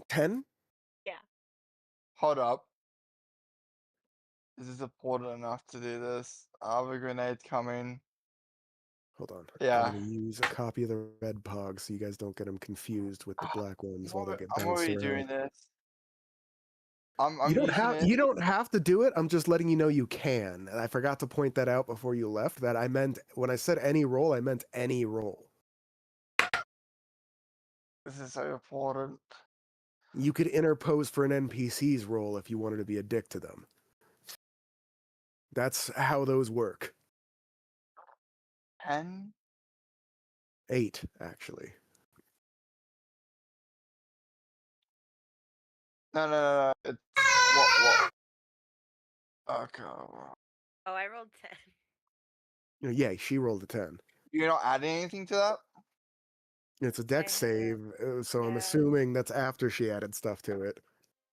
10? Yeah. Hold up. Is this important enough to do this? I have a grenade coming. Hold on. Yeah. I'm going to use a copy of the red pog so you guys don't get them confused with the black ones while they get I'm bounced already around. doing this. I'm You don't have to do it. I'm just letting you know you can. And I forgot to point that out before you left. That I meant when I said any roll, I meant any roll. This is so important. You could interpose for an NPC's roll if you wanted to be a dick to them. That's how those work. 10? 8, actually. No. It's what? Okay. Oh, I rolled 10. Yeah, she rolled a 10. You're not adding anything to that? It's a dex save, so I'm Yeah. assuming that's after she added stuff to it.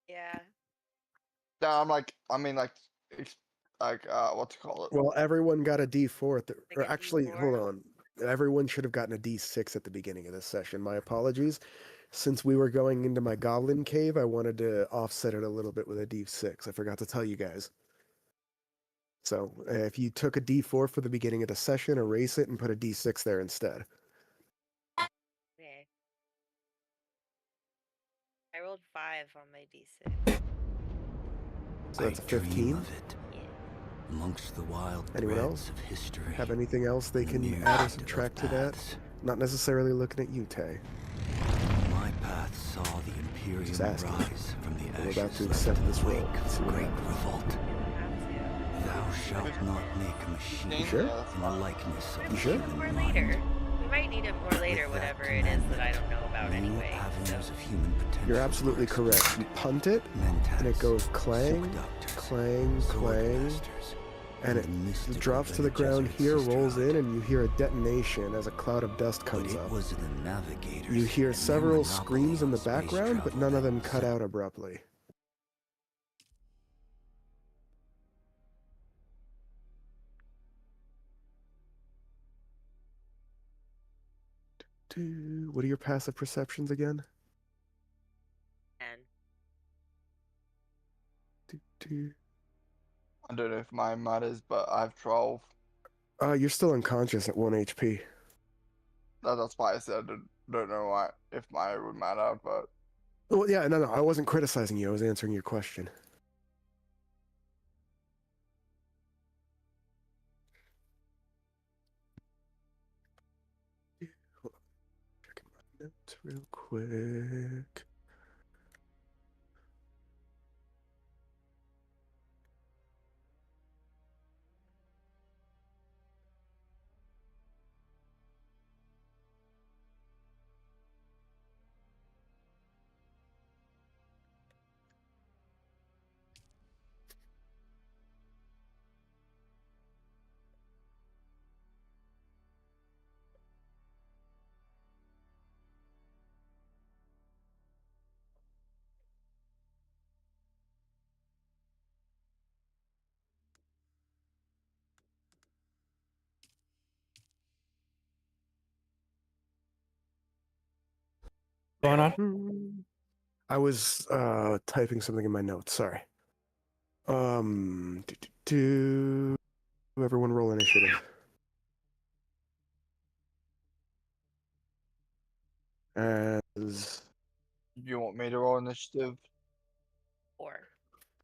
Yeah. No, I'm like, what to call it? Well, everyone got a D4. Like Or a actually, D4? hold on. Everyone should have gotten a D6 at the beginning of this session. My apologies. Since we were going into my goblin cave, I wanted to offset it a little bit with a D6. I forgot to tell you guys. So if you took a D4 for the beginning of the session, erase it and put a D6 there instead. Okay. I rolled 5 on my D6. So that's a 15. Yeah. Amongst the wild Anyone else of history. have anything else they can add or subtract to that? Not necessarily looking at you, Tay. My path saw the Imperium Just asking. rise from the We're ashes about to like accept the this role. wake of See a what great happens. revolt. Thou shalt not make a machine You sure? in the likeness of We the You sure? might need it human more mind. later. We might need it more later, With that whatever it is that I commandment, don't know about new anyway. avenues of human potential You're absolutely were correct. explored. You punt it, and it Mentats, goes clang, seductors, clang, clang, swordmasters, and the mystical drops to the Bene ground Gesserit here, rolls in, sisterhood. and you hear a detonation as a cloud of dust But comes it up. was the navigators You hear and their several monopoly screams in on the space background, but travel none of that them cut set out abruptly. What are your passive perceptions again? And I don't know if mine matters, but I have 12. You're still unconscious at 1 HP. That's why I said I don't know if mine would matter, but Well, yeah, no, I wasn't criticizing you. I was answering your question. Hold on. Checking my notes real quick. Going on? I was typing something in my notes. Sorry. Everyone roll initiative. As you want me to roll initiative? 4.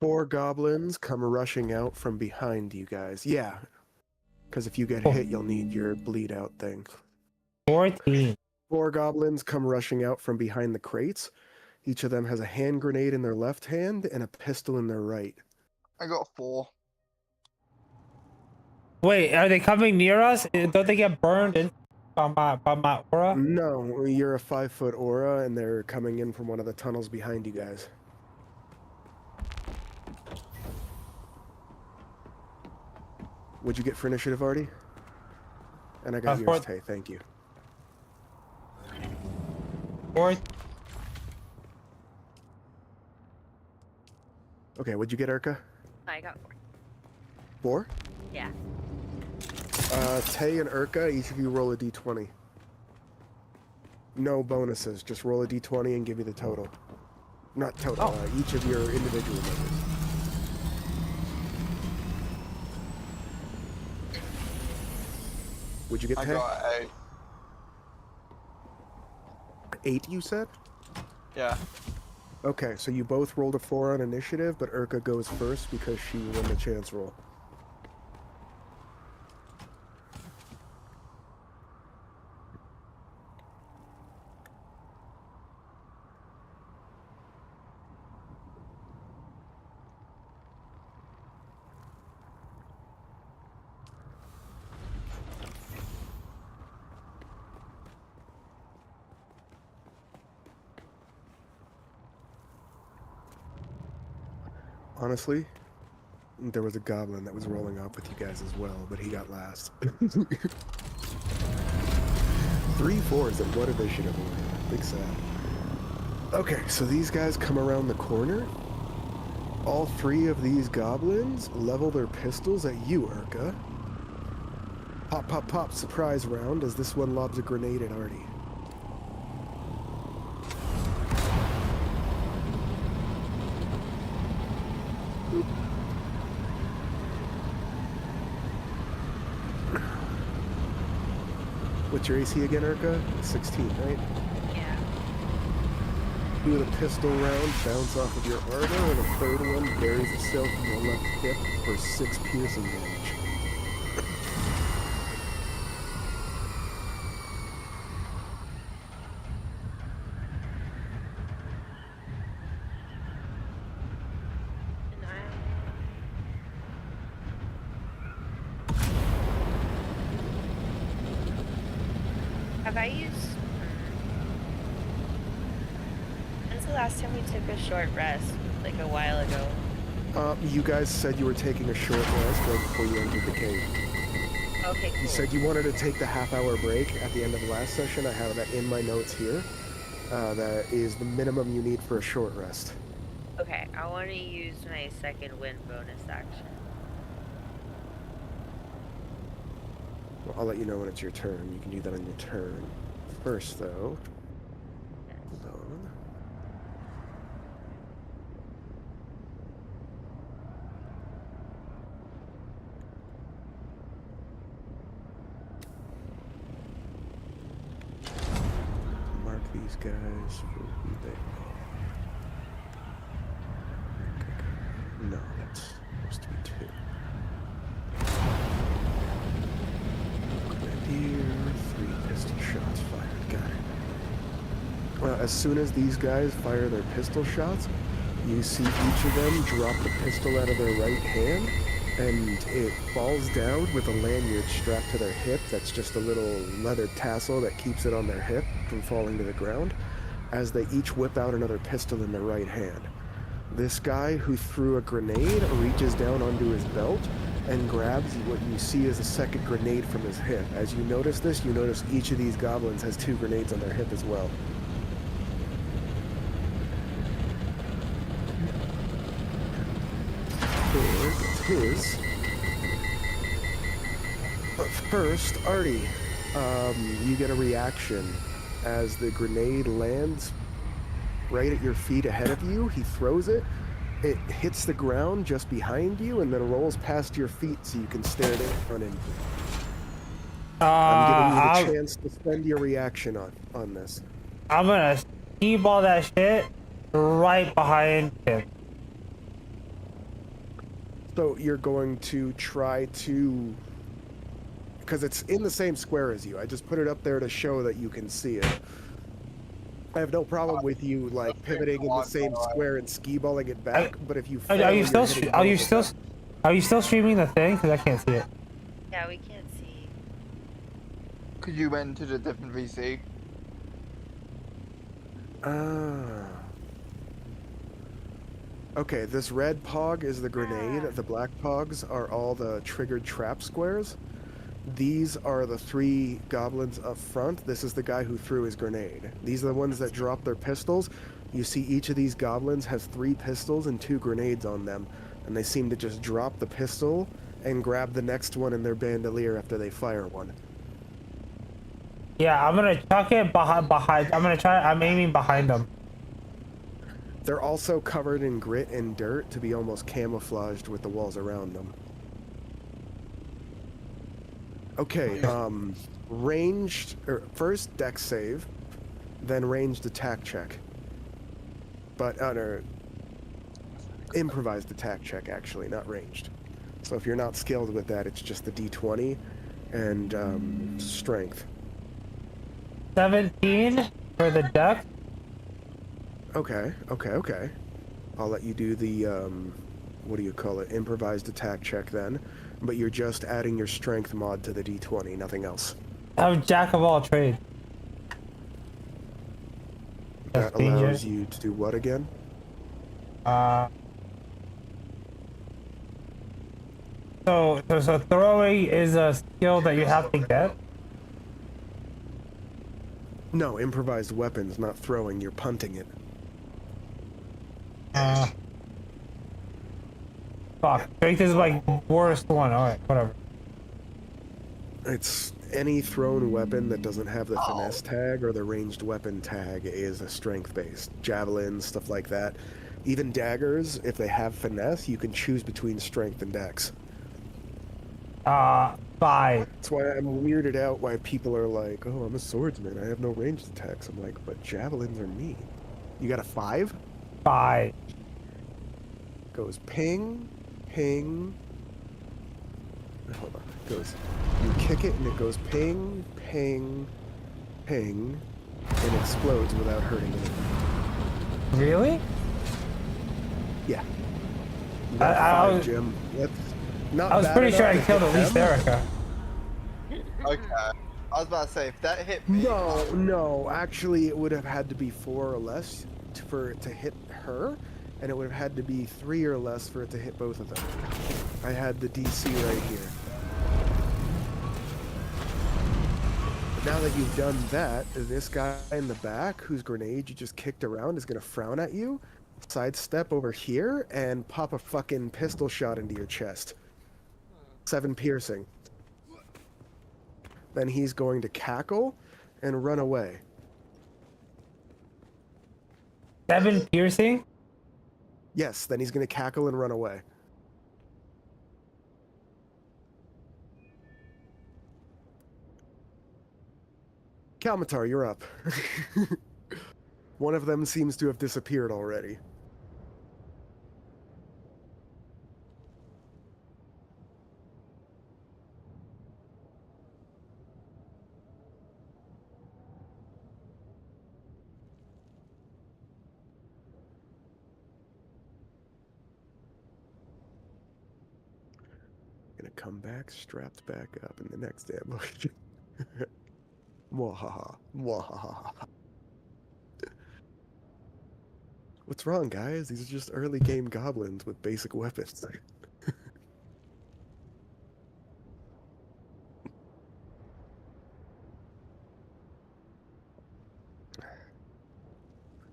4 goblins come rushing out from behind you guys. Yeah. Because if you get hit, you'll need your bleed out thing. 14. 4 goblins come rushing out from behind the crates. Each of them has a hand grenade in their left hand and a pistol in their right. I got 4. Wait, are they coming near us? Don't they get burned in by my aura? No, you're a 5-foot aura, and they're coming in from one of the tunnels behind you guys. What'd you get for initiative, Artie? And I got yours, Tay. Thank you. 4. Okay, what'd you get, Urka? I got 4. 4? Yeah. Tay and Urka, each of you roll a d20. No bonuses, just roll a d20 and give me the total. Not total, Oh. each of your individual numbers. Would you get I 10? got 8. 8, you said? Yeah. Okay, so you both rolled a 4 on initiative, but Urka goes first because she won the chance roll. Honestly, there was a goblin that was rolling off with you guys as well, but he got last. 3 4s and what initiative order. Big sad. Okay, so these guys come around the corner. All 3 of these goblins level their pistols at you, Urka. Pop, pop, pop, surprise round as this one lobs a grenade at Artie. What's your AC again, Urka? 16, right? Yeah. 2 of the pistol rounds bounce off of your armor, and a 3rd one buries itself in your left hip for 6 piercing damage. And have I used? When's the last time we took a short rest? Like a while ago. You guys said you were taking a short rest right before you entered the cave. Okay, cool. You said you wanted to take the half-hour break at the end of the last session. I have that in my notes here. That is the minimum you need for a short rest. Okay, I want to use my second win bonus action. Well, I'll let you know when it's your turn. You can do that on your turn. First, though, Yes. hold on. Mark these guys for who they are. No, that's supposed to be 2. Grenadier, 3 pistol shots fired. Got it. Well, as soon as these guys fire their pistol shots, you see each of them drop the pistol out of their right hand, and it falls down with a lanyard strapped to their hip. That's just a little leather tassel that keeps it on their hip from falling to the ground, as they each whip out another pistol in their right hand. This guy who threw a grenade reaches down onto his belt and grabs what you see as a second grenade from his hip. As you notice this, you notice each of these goblins has 2 grenades on their hip as well. It's his. But first, Artie, you get a reaction as the grenade lands right at your feet ahead of you. He throws it. It hits the ground just behind you and then rolls past your feet so you can stare down into it. I'm giving you the chance to spend your reaction on this. I'm gonna skee-ball that shit right behind him. So you're going to try to... Because it's in the same square as you. I just put it up there to show that you can see it. I have no problem with you like pivoting in the same square and skee-balling it back, but if you fail, Are you you're still hitting are you both of still them. are you still streaming the thing? Because I can't see it. Yeah, we can't see. Could you went to the different VC? Ah. Okay, this red pog is the grenade. The black pogs are all the triggered trap squares. These are the 3 goblins up front. This is the guy who threw his grenade. These are the ones that dropped their pistols. You see each of these goblins has 3 pistols and 2 grenades on them. And they seem to just drop the pistol and grab the next one in their bandolier after they fire one. Yeah, I'm gonna chuck it behind. I'm aiming behind them. They're also covered in grit and dirt to be almost camouflaged with the walls around them. Okay, ranged, or first dex save, then ranged attack check. But, no, improvised attack check, actually, not ranged. So if you're not skilled with that, it's just the d20 and strength. 17 for the deck. Okay. I'll let you do the, what do you call it, improvised attack check then. But you're just adding your strength mod to the d20, nothing else. I'm jack of all trades. That allows you to do what again? So throwing is a skill that you have to get. No, improvised weapons, not throwing, you're punting it. Fuck. Strength is like worst one. Alright, whatever. It's any thrown weapon that doesn't have the finesse tag or the ranged weapon tag is a strength-based. Javelins, stuff like that. Even daggers, if they have finesse, you can choose between strength and dex. 5. That's why I'm weirded out why people are like, oh, I'm a swordsman, I have no ranged attacks. I'm like, but javelins are mean. You got a 5? 5. Goes ping, ping. Hold on. It goes, you kick it and it goes ping, ping, ping, and explodes without hurting anything. Really? Yeah. You I got a 5, was- Jim. That's not I was bad pretty sure enough I to killed hit at least them. Erica. Okay. I was about to say, if that hit me... No. Actually, it would have had to be 4 or less for it to hit her, and it would have had to be 3 or less for it to hit both of them. I had the DC right here. But now that you've done that, this guy in the back, whose grenade you just kicked around, is going to frown at you, sidestep over here, and pop a fucking pistol shot into your chest. 7 piercing. Then he's going to cackle and run away. 7 piercing? Yes, then he's going to cackle and run away. Kalmatar, you're up. One of them seems to have disappeared already. Gonna come back, strapped back up in the next ambush. Mwahaha. Mwahaha. What's wrong, guys? These are just early game goblins with basic weapons.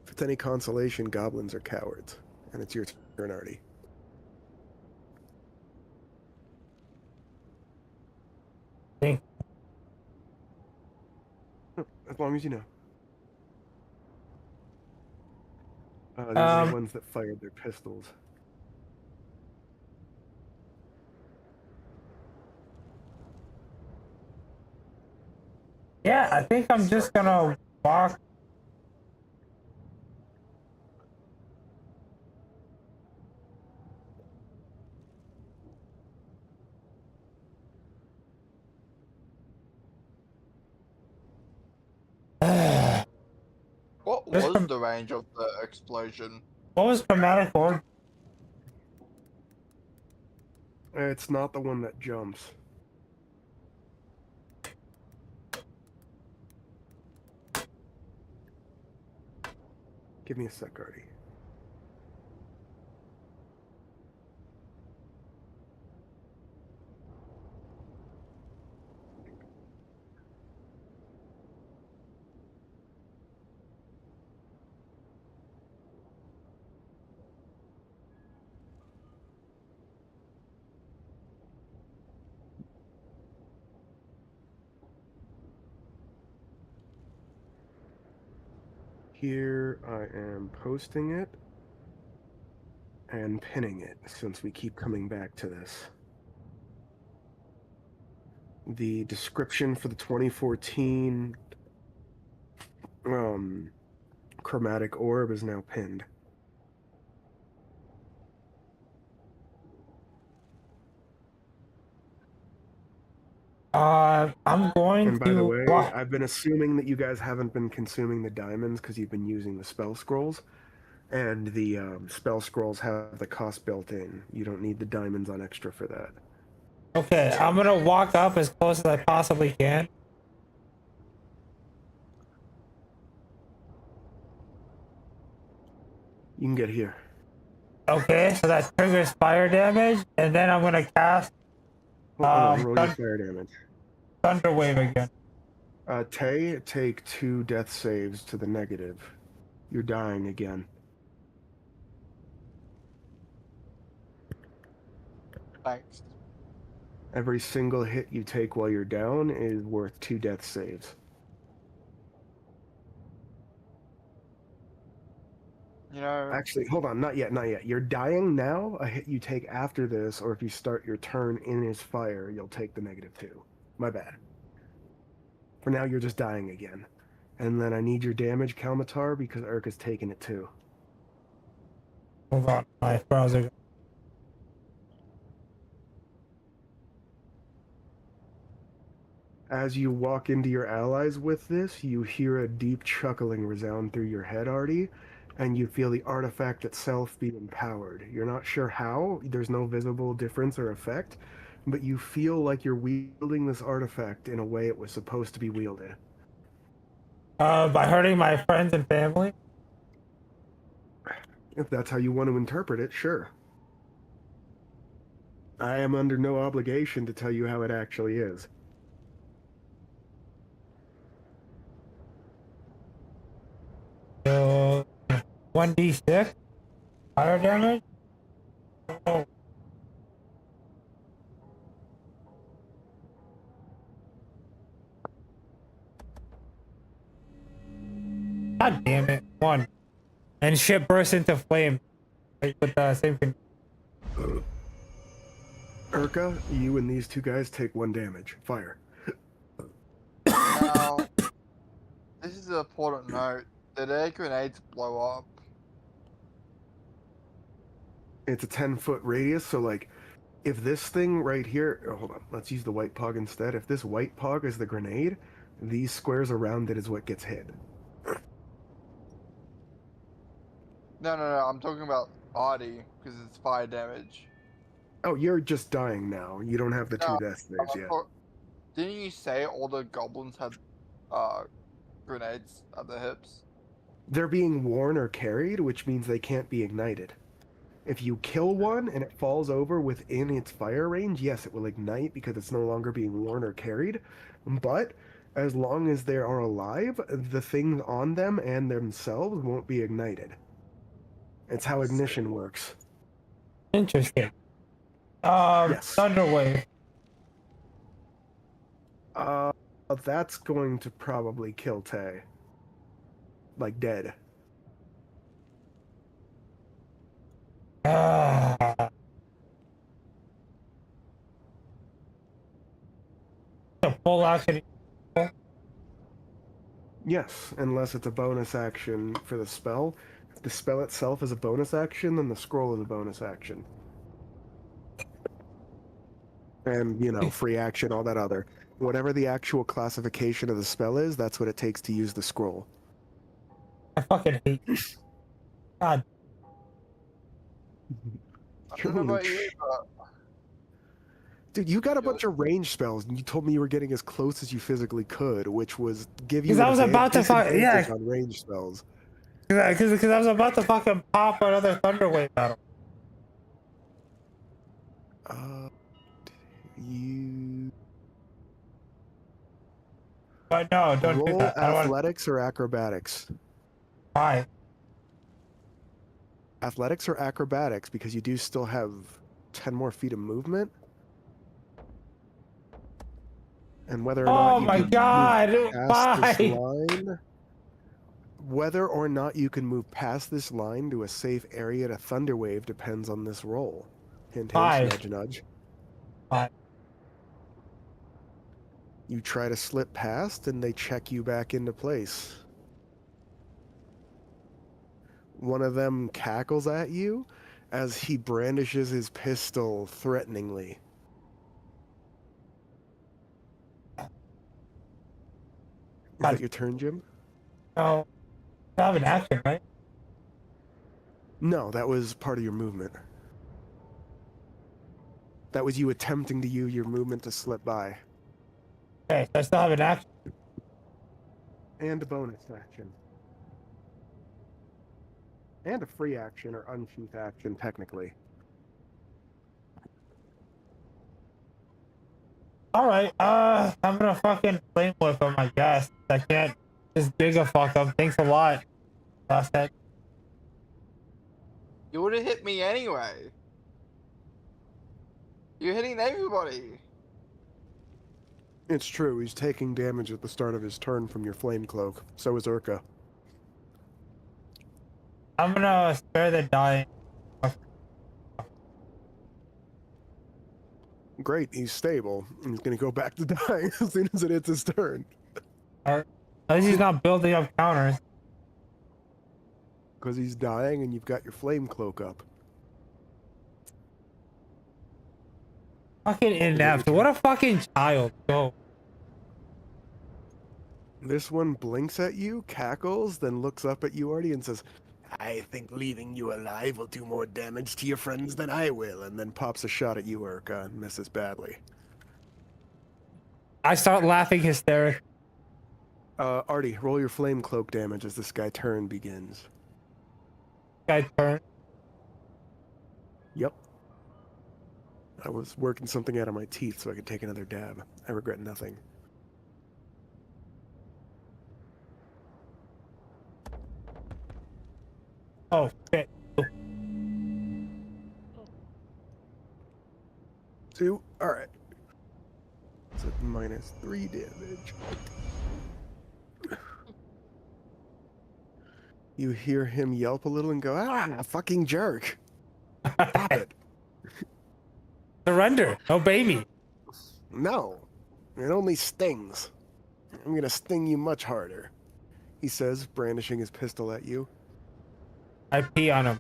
If it's any consolation, goblins are cowards. And it's your turn, Artie. Think. As long as you know. These are the ones that fired their pistols. Yeah, I think I'm just gonna walk. What was the range of the explosion? What was chromatic orb? It's not the one that jumps. Give me a sec, Artie. Here I am posting it. and pinning it, since we keep coming back to this. The description for the 2014 chromatic orb is now pinned. I'm going And by the to way, walk. I've been assuming that you guys haven't been consuming the diamonds because you've been using the spell scrolls. And the spell scrolls have the cost built in. You don't need the diamonds on extra for that. Okay, I'm gonna walk up as close as I possibly can. You can get here. Okay, so that triggers fire damage, and then I'm gonna cast Hold on, roll your fire damage. Thunder Wave again. Tay, take 2 death saves to the negative. You're dying again. Thanks. Every single hit you take while you're down is worth 2 death saves. You know, Actually, hold on, not yet, not yet. You're dying now. A hit you take after this, or if you start your turn in his fire, you'll take the -2. My bad. For now, you're just dying again. And then I need your damage, Kalmatar, because Urka's taking it too. Hold on, my browser. As you walk into your allies with this, you hear a deep chuckling resound through your head, Artie, and you feel the artifact itself be empowered. You're not sure how, there's no visible difference or effect, but you feel like you're wielding this artifact in a way it was supposed to be wielded. By hurting my friends and family? If that's how you want to interpret it, sure. I am under no obligation to tell you how it actually is. So 1d6 fire damage? Oh. God damn it. 1. And shit bursts into flame. Like with the same thing. Urka, you and these 2 guys take 1 damage. Fire. now, this is an important note. Did air grenades blow up? It's a 10-foot radius, so like, if this thing right here... Oh, hold on, let's use the white pog instead. If this white pog is the grenade, these squares around it is what gets hit. No, I'm talking about Artie, because it's fire damage. Oh, you're just dying now. You don't have the 2 No, death saves yet. Didn't you say all the goblins had grenades at the hips? They're being worn or carried, which means they can't be ignited. If you kill one and it falls over within its fire range, yes, it will ignite because it's no longer being worn or carried. But as long as they are alive, the things on them and themselves won't be ignited. It's how ignition works. Interesting. Yes. Thunder Wave. That's going to probably kill Tay. Like dead. The full action. Yes, unless it's a bonus action for the spell. If the spell itself is a bonus action, then the scroll is a bonus action. And, you know, free action, all that other. Whatever the actual classification of the spell is, that's what it takes to use the scroll. I fucking hate you. God. I don't know about you, but Dude, you got a bunch of range spells, and you told me you were getting as close as you physically could, which was give you 'Cause I was about to disadvantage on range spells. Because I was about to fucking pop another Thunder Wave battle. You But no, don't do roll that. I don't want athletics or acrobatics. to die. Athletics or acrobatics, because you do still have 10 more feet of movement. And whether or not Oh you my can move god! past this Why? line Whether or not you can move past this line to a safe area to Thunderwave depends on this roll. Hint, hint, 5. nudge, nudge. 5. You try to slip past, and they check you back into place. One of them cackles at you as he brandishes his pistol threateningly. Is that your turn, Jim? No. I have an action, right? No, that was part of your movement. That was you attempting to use your movement to slip by. Okay, so I still have an action. And a bonus action. And a free action or unsheath action, technically. Alright, I'm gonna fucking flame whip him, I guess. I can't just giga fuck him. Thanks a lot. Last hit. You would have hit me anyway. You're hitting everybody. It's true, he's taking damage at the start of his turn from your flame cloak. So is Urka. I'm gonna spare the dying. Great, he's stable. He's gonna go back to dying as soon as it hits his turn. At least he's not building up counters. Because he's dying and you've got your flame cloak up. Fucking inept. What a fucking child. Go. This one blinks at you, cackles, then looks up at you, Artie, and says, I think leaving you alive will do more damage to your friends than I will, and then pops a shot at you, Urka, and misses badly. I start laughing hysterically. Artie, roll your flame cloak damage as this guy turn begins. Guy turn. Yep. I was working something out of my teeth so I could take another dab. I regret nothing. Oh shit. 2. Alright. So -3 damage. You hear him yelp a little and go, ah, fucking jerk. Stop it. Surrender. Obey me. No. It only stings. I'm gonna sting you much harder, he says, brandishing his pistol at you. I pee on him.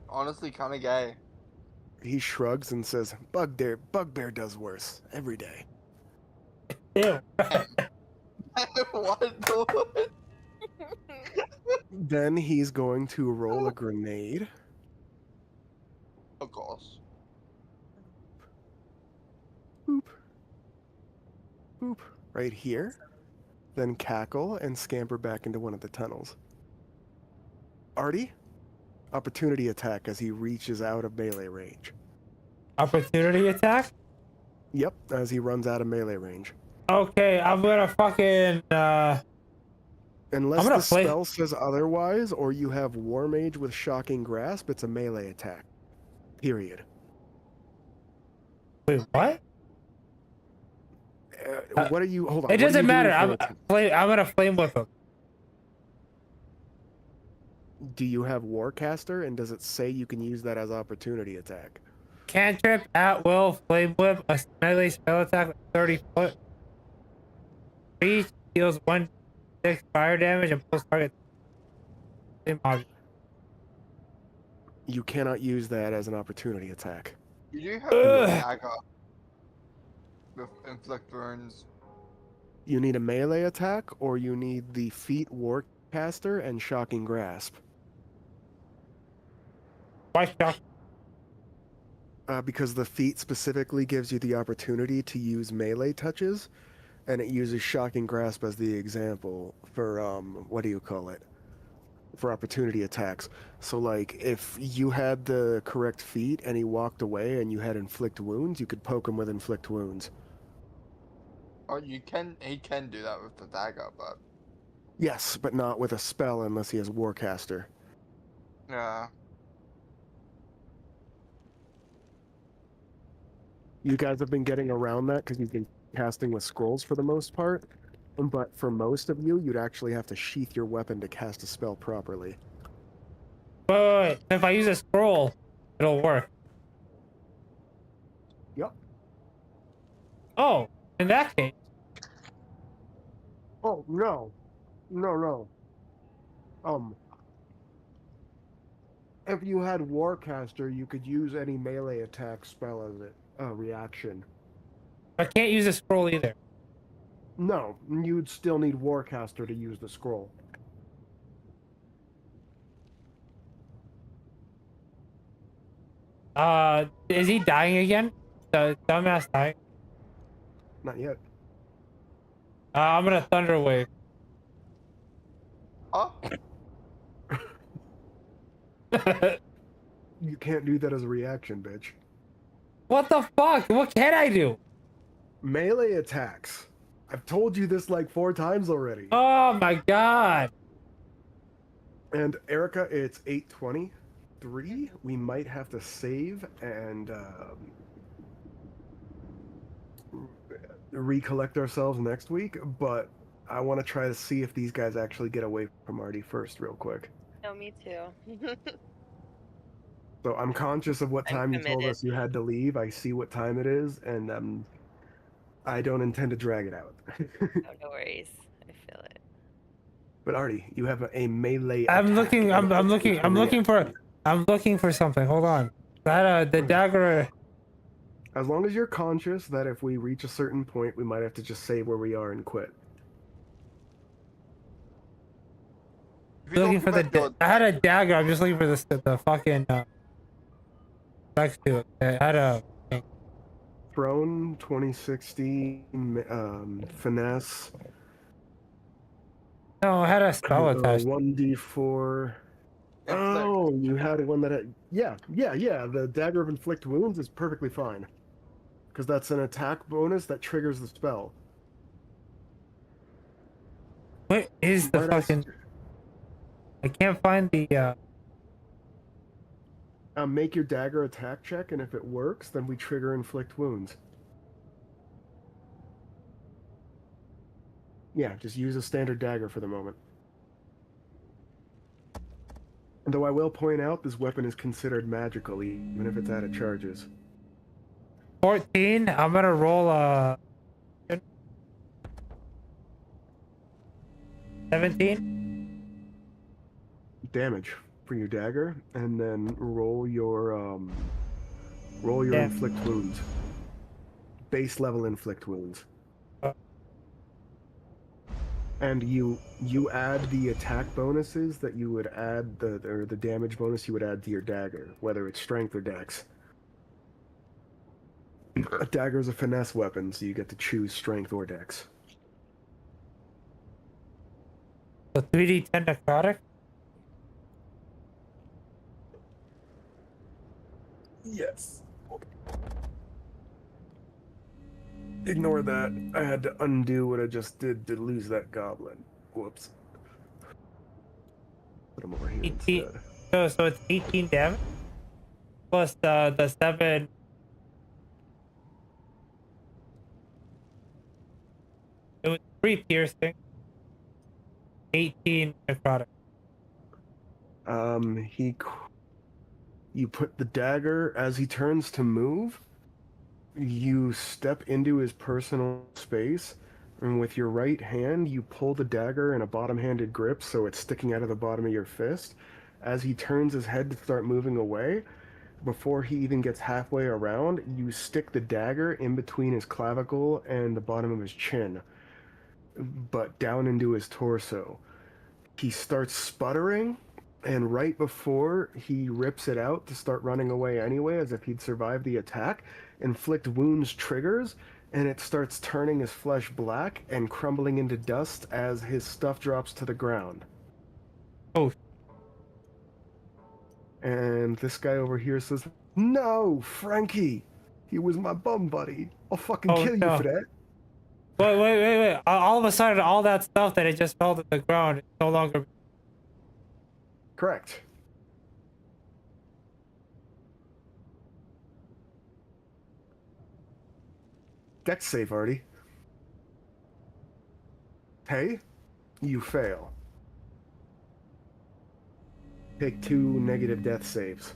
Honestly, kind of gay. He shrugs and says, Bugbear does worse. Every day. Ew. What? Then he's going to roll a grenade. Of course. Boop. Boop. Right here. Then cackle and scamper back into one of the tunnels. Artie? Opportunity attack as he reaches out of melee range. Opportunity attack? Yep, as he runs out of melee range. Okay, I'm gonna fucking Unless I'm gonna the play- spell says otherwise, or you have War Mage with Shocking Grasp, it's a melee attack. Period. Wait, what? What are you... Hold on. It what are doesn't you matter. doing for I'm gonna flame with him. Do you have Warcaster, and does it say you can use that as opportunity attack? Cantrip at will, flame whip, a melee spell attack with 30 foot. Reach deals 1d6 fire damage and pulls target. Same object. You cannot use that as an opportunity attack. You do have a dagger with inflict wounds. You need a melee attack, or you need the feat Warcaster and Shocking Grasp. Why shock? Because the feat specifically gives you the opportunity to use melee touches, and it uses Shocking Grasp as the example for, what do you call it? For opportunity attacks. So, like, if you had the correct feat and he walked away and you had Inflict Wounds, you could poke him with Inflict Wounds. Oh, he can do that with the dagger, but Yes, but not with a spell unless he has Warcaster. yeah. You guys have been getting around that because you've been casting with scrolls for the most part, But for most of you, you'd actually have to sheath your weapon to cast a spell properly. Wait. If I use a scroll, it'll work. Yep. Oh, in that case. Oh, no. No, no. If you had Warcaster, you could use any melee attack spell as a reaction. I can't use a scroll either. No, you'd still need Warcaster to use the scroll. Is he dying again? The dumbass dying? Not yet. I'm gonna thunder wave. Oh, You can't do that as a reaction, bitch. What the fuck? What can I do? Melee attacks. I've told you this like 4 times already. Oh my god. And Erica, it's 8:23. We might have to save and recollect ourselves next week, but I want to try to see if these guys actually get away from Artie first real quick. No, me too. So I'm conscious of what I'm time you told committed. us you had to leave. I see what time it is, and I don't intend to drag it out. Oh, no worries. I feel it. But Artie, you have a melee I'm attack. looking. I'm looking. I'm looking for. I'm looking for something. Hold on. That the dagger. As long as you're conscious that if we reach a certain point, we might have to just save where we are and quit. if you Looking don't for the. quit, I had a dagger. I'm just looking for the fucking. Next to it. I had a. Throne 2060, finesse. No, I had a spell attached. 1d4. Oh, you had one that had. Yeah. The Dagger of Inflict Wounds is perfectly fine. Because that's an attack bonus that triggers the spell. What is the Might I fucking? I can't find the. Make your dagger attack check, and if it works, then we trigger Inflict Wounds. Yeah, just use a standard dagger for the moment. And though I will point out, this weapon is considered magical, even if it's out of charges. 14. I'm gonna roll a. 17. Damage for your dagger, and then roll your Yeah. inflict wounds. Base level inflict wounds. And you add the attack bonuses that you would add the damage bonus you would add to your dagger, whether it's strength or dex. A dagger is a finesse weapon, so you get to choose strength or dex. So 3d10 necrotic. Yes. Ignore that. I had to undo what I just did to lose that goblin. Whoops. Put him over here 18. instead. So it's 18 damage plus the 7. It was 3 piercing. 18 necrotic. You put the dagger as he turns to move. You step into his personal space, and with your right hand, you pull the dagger in a bottom-handed grip so it's sticking out of the bottom of your fist. As he turns his head to start moving away, before he even gets halfway around, you stick the dagger in between his clavicle and the bottom of his chin, but down into his torso. He starts sputtering, and right before he rips it out to start running away anyway, as if he'd survived the attack, Inflict Wounds triggers, and it starts turning his flesh black and crumbling into dust as his stuff drops to the ground. Oh. And this guy over here says, "No, Frankie! He was my bum buddy. I'll fucking kill you for that." Wait. All of a sudden, all that stuff that it just fell to the ground is no longer. Correct. Dex save, Artie. Hey, you fail. Take 2 negative death saves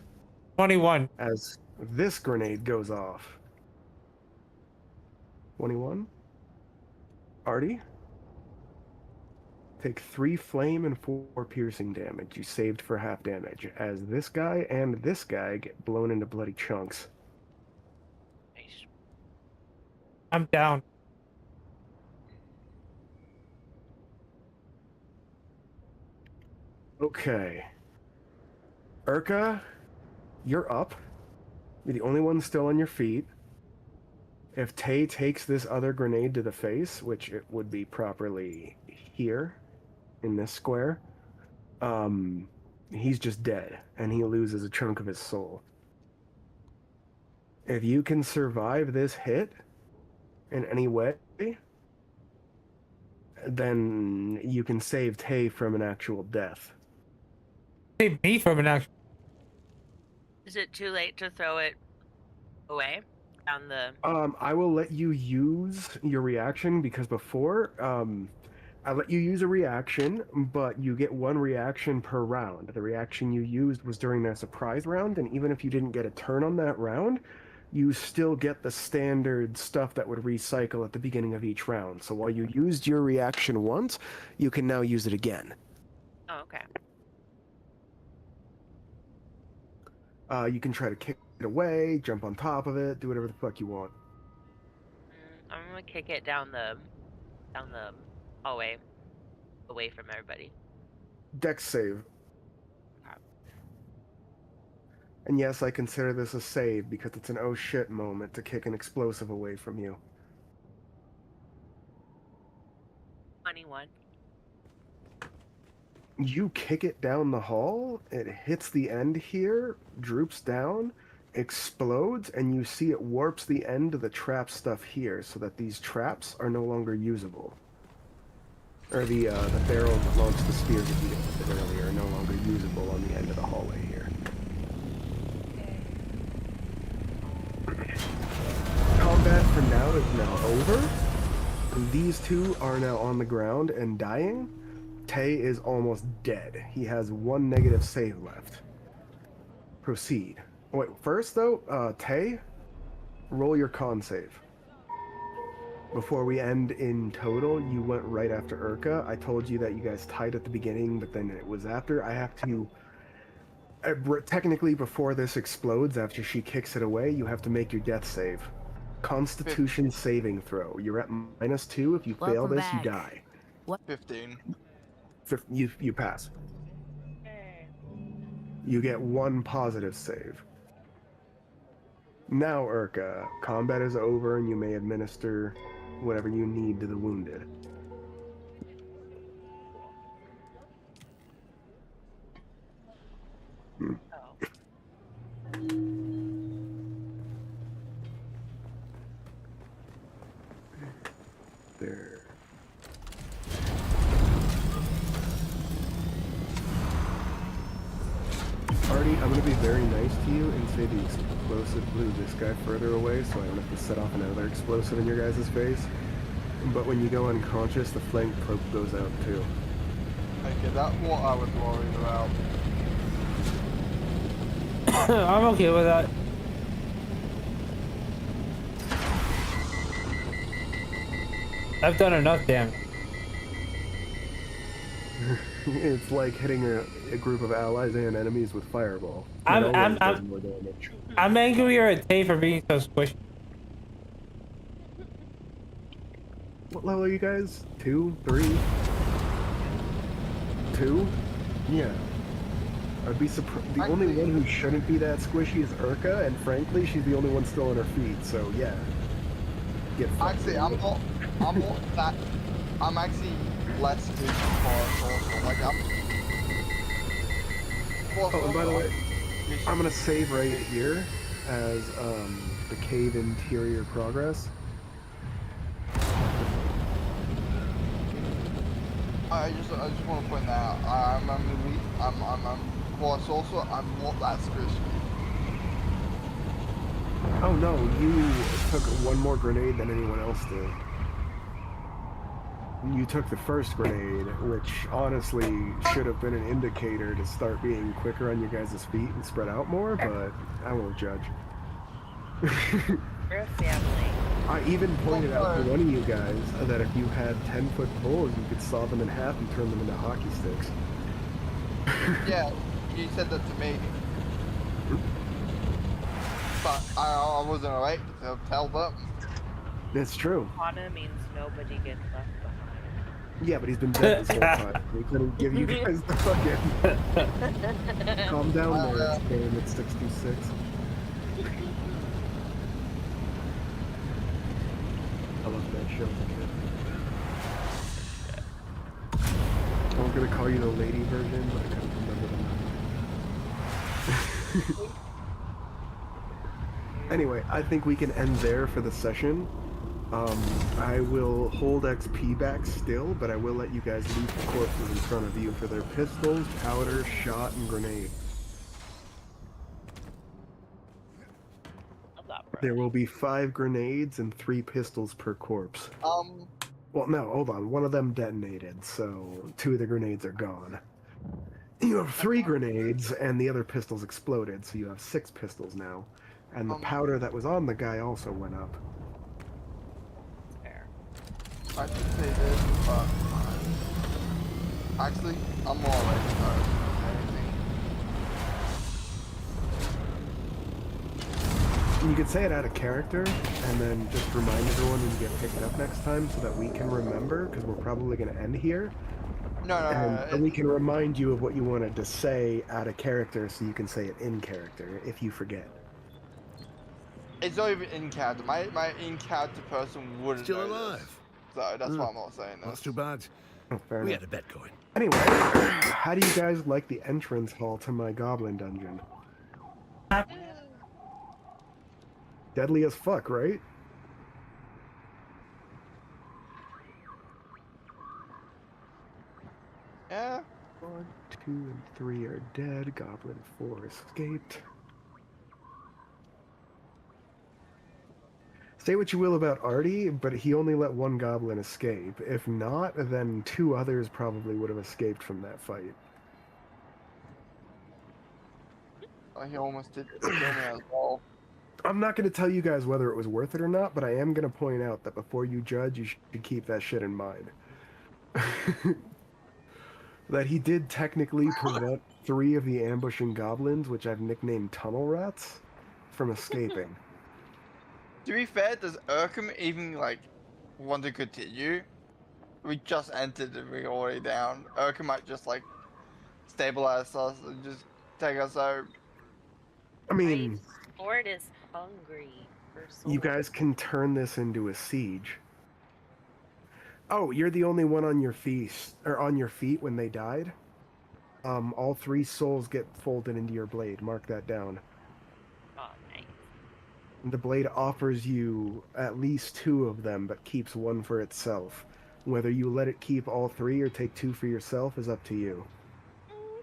21. as this grenade goes off. 21. Artie? Take 3 flame and 4 piercing damage. You saved for half damage, as this guy and this guy get blown into bloody chunks. Nice. I'm down. Okay. Urka, you're up. You're the only one still on your feet. If Tay takes this other grenade to the face, which it would be properly here, in this square, he's just dead, and he loses a chunk of his soul. If you can survive this hit in any way, then you can save Tay from an actual death. Save me from an actual. Is it too late to throw it away down the? I will let you use your reaction because before, I let you use a reaction, but you get 1 reaction per round. The reaction you used was during that surprise round, and even if you didn't get a turn on that round, you still get the standard stuff that would recycle at the beginning of each round. So while you used your reaction once, you can now use it again. Oh, okay. You can try to kick it away, jump on top of it, do whatever the fuck you want. I'm gonna kick it down the hallway, away from everybody. Dex save. Okay. And yes, I consider this a save because it's an oh shit moment to kick an explosive away from you. 21. You kick it down the hall, it hits the end here, droops down, explodes, and you see it warps the end of the trap stuff here so that these traps are no longer usable. Or the barrel that launched the spears that you did earlier are no longer usable on the end of the hallway here. Combat for now is now over. These two are now on the ground and dying. Tay is almost dead. He has 1 negative save left. Proceed. Wait, first though, Tay, roll your con save. Before we end in total, you went right after Urka. I told you that you guys tied at the beginning, but then it was after. I have to... technically, before this explodes, after she kicks it away, you have to make your death save. Constitution saving throw. You're at -2. If you fail Welcome this, you back. die. 15. You pass. You get 1 positive save. Now, Urka, combat is over and you may administer whatever you need to the wounded. Oh. There. Artie, I'm going to be very nice to you and say the explosive blew this guy further away so I don't have to set off another explosive in your guys' face. But when you go unconscious, the flank cloak goes out too. Okay, that's what I was worried about. I'm okay with that. I've done enough damage. It's like hitting a group of allies and enemies with fireball. It I'm always does more damage. I'm angrier at Tay for being so squishy. What level are you guys? 2? 3? 2? Yeah. I'd be surprised. The only one who shouldn't be that squishy is Urka, and frankly, she's the only one still on her feet, so yeah. Get fucked. Actually, I'm not that, I'm actually less good for also, like I'm... Oh, and by the way, I'm gonna save right here as the cave interior progress. I just want to point out, I'm plus also, I'm not that squishy. Oh no, you took 1 more grenade than anyone else did. You took the first grenade, which honestly should have been an indicator to start being quicker on your guys' feet and spread out more, but I won't judge. We're a family. I even pointed out to one of you guys that if you had 10-foot poles, you could saw them in half and turn them into hockey sticks. Yeah, you said that to me. But I wasn't right to tell them. It's true. Hana means nobody gets left behind. Yeah, but he's been dead this whole time. We couldn't give you guys the fucking... Calm down there, it's game at 66. I love that show. I was gonna call you the lady version, but I couldn't remember the name. Anyway, I think we can end there for the session. I will hold XP back still, but I will let you guys loot the corpses in front of you for their pistols, powder, shot, and grenade. Love that, bro. There will be 5 grenades and 3 pistols per corpse. Well, no, hold on. One of them detonated, so 2 of the grenades are gone. You have 3 grenades, and the other pistols exploded, so you have 6 pistols now. And the powder that was on the guy also went up. Fair. I should say this, but actually, I'm more like anything. You could say it out of character, and then just remind everyone when you get picked up next time so that we can remember, because we're probably going to end here. And we can remind you of what you wanted to say out of character so you can say it in character if you forget. It's not even in character. My in character person wouldn't Still know alive. this. So that's why I'm not saying this. That's too bad. Oh, fair We enough. had a bet going. Anyway, how do you guys like the entrance hall to my goblin dungeon? Deadly as fuck, right? Yeah. 1, 2, and 3 are dead. Goblin 4 escaped. Say what you will about Artie, but he only let 1 goblin escape. If not, then 2 others probably would have escaped from that fight. He almost did kill me as well. I'm not going to tell you guys whether it was worth it or not, but I am going to point out that before you judge, you should keep that shit in mind. That he did technically prevent 3 of the ambushing goblins, which I've nicknamed tunnel rats, from escaping. To be fair, does Urkham even like want to continue? We just entered and we're already down. Urkham might just like stabilize us and just take us out. I mean, My sword is hungry for you soul. guys can turn this into a siege. Oh, you're the only one on your feet, or on your feet when they died? All 3 souls get folded into your blade. Mark that down. Oh, nice. The blade offers you at least 2 of them, but keeps 1 for itself. Whether you let it keep all 3 or take 2 for yourself is up to you.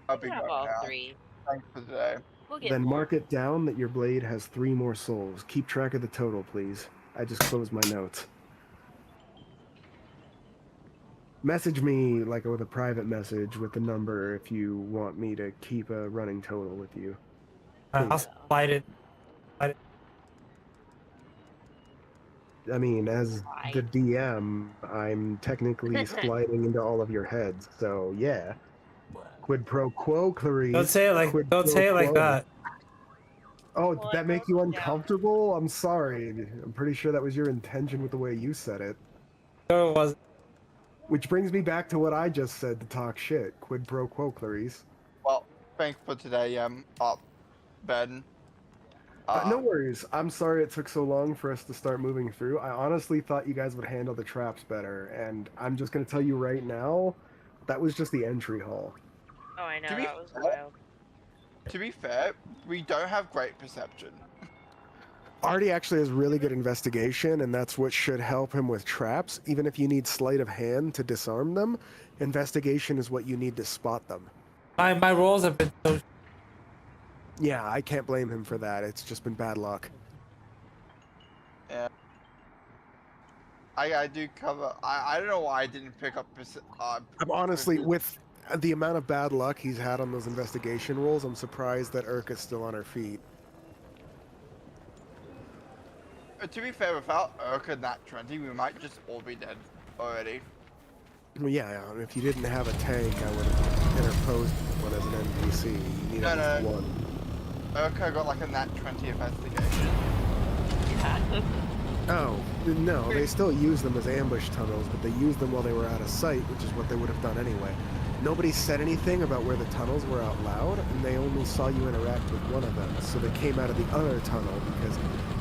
I'll We be can have back all now. 3. Thanks for today. We'll get Then more. mark it down that your blade has 3 more souls. Keep track of the total, please. I just closed my notes. Message me like with a private message with the number if you want me to keep a running total with you. I'll slide it. I mean, as the DM, I'm technically sliding into all of your heads, so yeah. Quid pro quo, Clarice. Don't say it like. Quid Don't pro say it like quo. that. Oh, Well, did that I make you wrote it down. uncomfortable? I'm sorry. I'm pretty sure that was your intention with the way you said it. No, it wasn't. Which brings me back to what I just said to talk shit. Quid pro quo, Clarice. Well, thanks for today, Ben. No worries. I'm sorry it took so long for us to start moving through. I honestly thought you guys would handle the traps better, and I'm just going to tell you right now, that was just the entry hall. Oh, I know. To be That was fair- wild. To be fair, we don't have great perception. Artie actually has really good investigation, and that's what should help him with traps. Even if you need sleight of hand to disarm them, investigation is what you need to spot them. My rolls have been so. Yeah, I can't blame him for that. It's just been bad luck. Yeah. I do cover. I don't know why I didn't pick up. I'm honestly, Precision. with the amount of bad luck he's had on those investigation rolls, I'm surprised that Urka's still on her feet. To be fair, without Urka Nat 20, we might just all be dead already. Well, yeah, if you didn't have a tank, I would have interposed one as an NPC. You need No, at least no. one. Urka got like a Nat 20 investigation. Yeah. Oh, no, they still use them as ambush tunnels, but they used them while they were out of sight, which is what they would have done anyway. Nobody said anything about where the tunnels were out loud, and they only saw you interact with one of them, so they came out of the other tunnel, because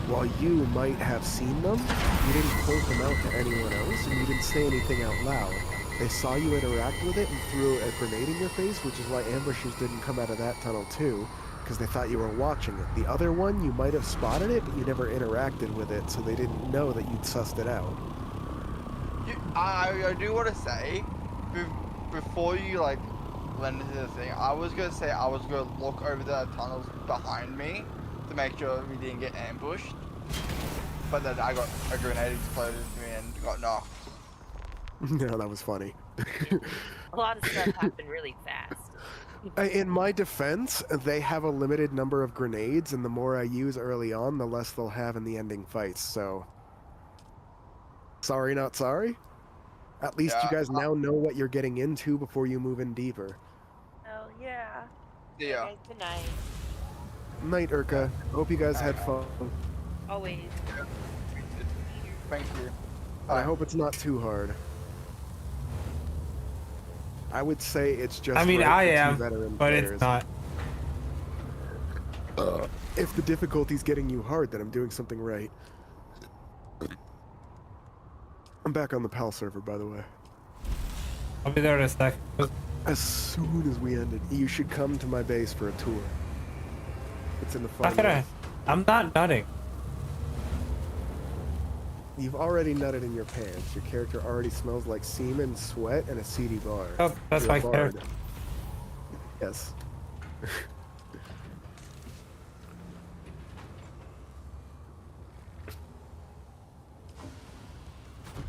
while you might have seen them, you didn't point them out to anyone else, and you didn't say anything out loud. They saw you interact with it and threw a grenade in your face, which is why ambushers didn't come out of that tunnel too, because they thought you were watching it. The other one, you might have spotted it, but you never interacted with it, so they didn't know that you'd sussed it out. I do want to say, before you like went into the thing, I was gonna say I was gonna look over the tunnels behind me to make sure we didn't get ambushed. But then I got a grenade exploded to me and got knocked. No, that was funny. A lot of stuff happened really fast. In my defense, they have a limited number of grenades, and the more I use early on, the less they'll have in the ending fights, so... Sorry, not sorry? At least you Yeah, guys now know what you're getting into before you move in deeper. Oh yeah. Yeah. Okay, good night. Night, Urka. Hope you guys had fun. Always. Thank you. And I hope it's not too hard. I would say it's just I mean, right I for two am, veteran but players. it's not. If the difficulty's getting you hard, then I'm doing something right. I'm back on the PAL server, by the way. I'll be there in a sec. As soon as we ended, you should come to my base for a tour. It's in the Not fun. gonna. I'm not nutting. You've already nutted in your pants. Your character already smells like semen, sweat, and a seedy bar. Oh, that's You're a my bard. character. Yes.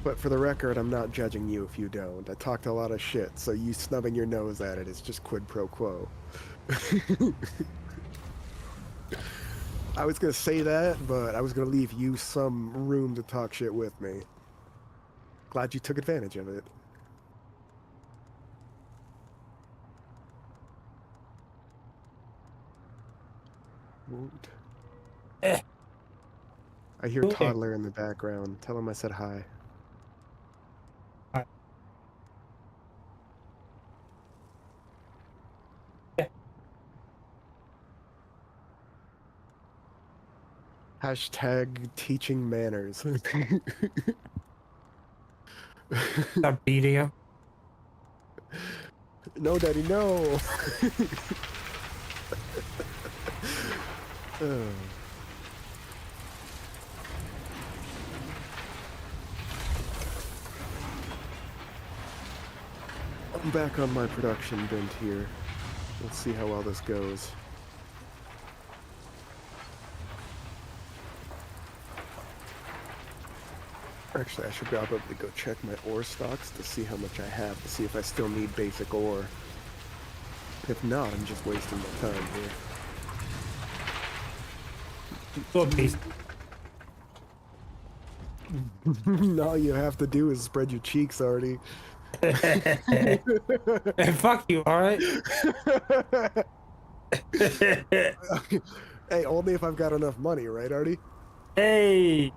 But for the record, I'm not judging you if you don't. I talked a lot of shit, so you snubbing your nose at it is just quid pro quo. I was gonna say that, but I was gonna leave you some room to talk shit with me. Glad you took advantage of it. Woot. Eh. I hear Okay. toddler in the background. Tell him I said hi. Hi. Yeah. Hashtag teaching manners. Stop beating him. No, daddy, no. Oh. I'm back on my production bent here. Let's see how well this goes. Actually, I should probably go check my ore stocks to see how much I have, to see if I still need basic ore. If not, I'm just wasting my time here. Go beast. All you have to do is spread your cheeks, Artie. Hey, fuck you, alright? Hey, only if I've got enough money, right, Artie? Hey!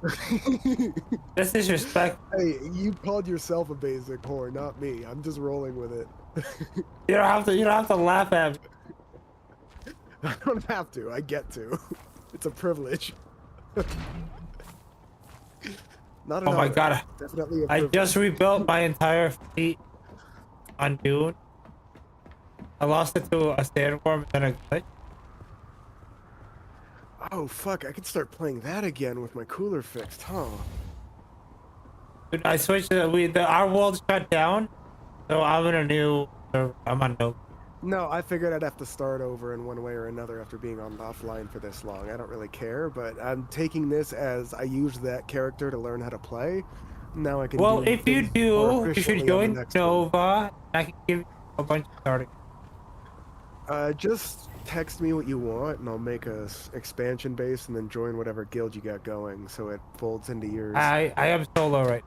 That's disrespect. Hey, you called yourself a basic whore, not me. I'm just rolling with it. You don't have to laugh at me. I don't have to. I get to. It's a privilege. Not an Oh my honor. god. Definitely a I privilege. just rebuilt my entire fleet on Dune. I lost it to a sandworm and then a glitch. Oh fuck! I could start playing that again with my cooler fixed, huh? Dude, I switched our world shut down, so I'm in a new. I'm on no. No, I figured I'd have to start over in one way or another after being on offline for this long. I don't really care, but I'm taking this as I used that character to learn how to play. Now I can Well, do if you things more do, you should efficiently on the join next one. Nova. I can give you a bunch of starting. Just text me what you want, and I'll make a expansion base, and then join whatever guild you got going, so it folds into yours. I am solo right.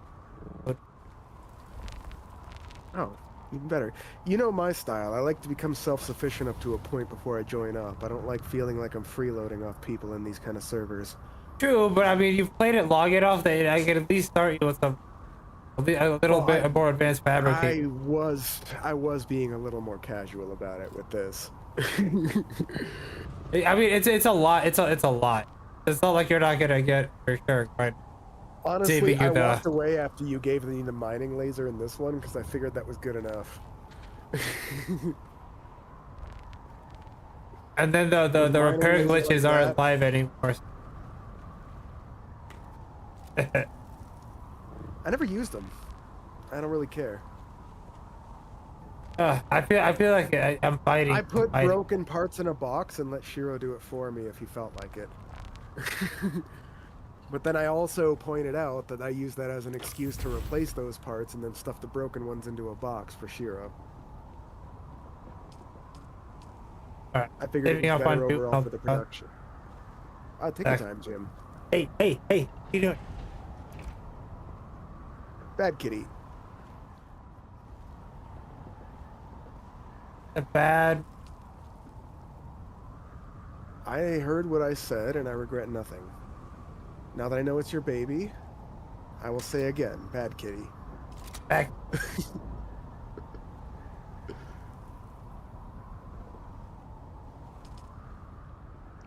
Oh, even better. You know my style. I like to become self-sufficient up to a point before I join up. I don't like feeling like I'm freeloading off people in these kind of servers. True, but I mean, you've played it long enough that I can at least start you with a little Well, bit more advanced fabricate. I was being a little more casual about it with this. I mean, it's a lot. It's a lot. It's not like you're not gonna get your share, right? Honestly, Saving you I the- walked away after you gave me the mining laser in this one because I figured that was good enough. And then the mining repair laser glitches like aren't that. live anymore. I never used them. I don't really care. I feel like I'm fighting. I put fighting. broken parts in a box and let Shiro do it for me if he felt like it. But then I also pointed out that I used that as an excuse to replace those parts and then stuff the broken ones into a box for Shiro. Alright. I figured it Saving was up on better Duke overall for the Pump. production. Take your time, Jim. Hey, what you doing? Bad kitty. A bad. I heard what I said and I regret nothing. Now that I know it's your baby, I will say again, bad kitty. Back.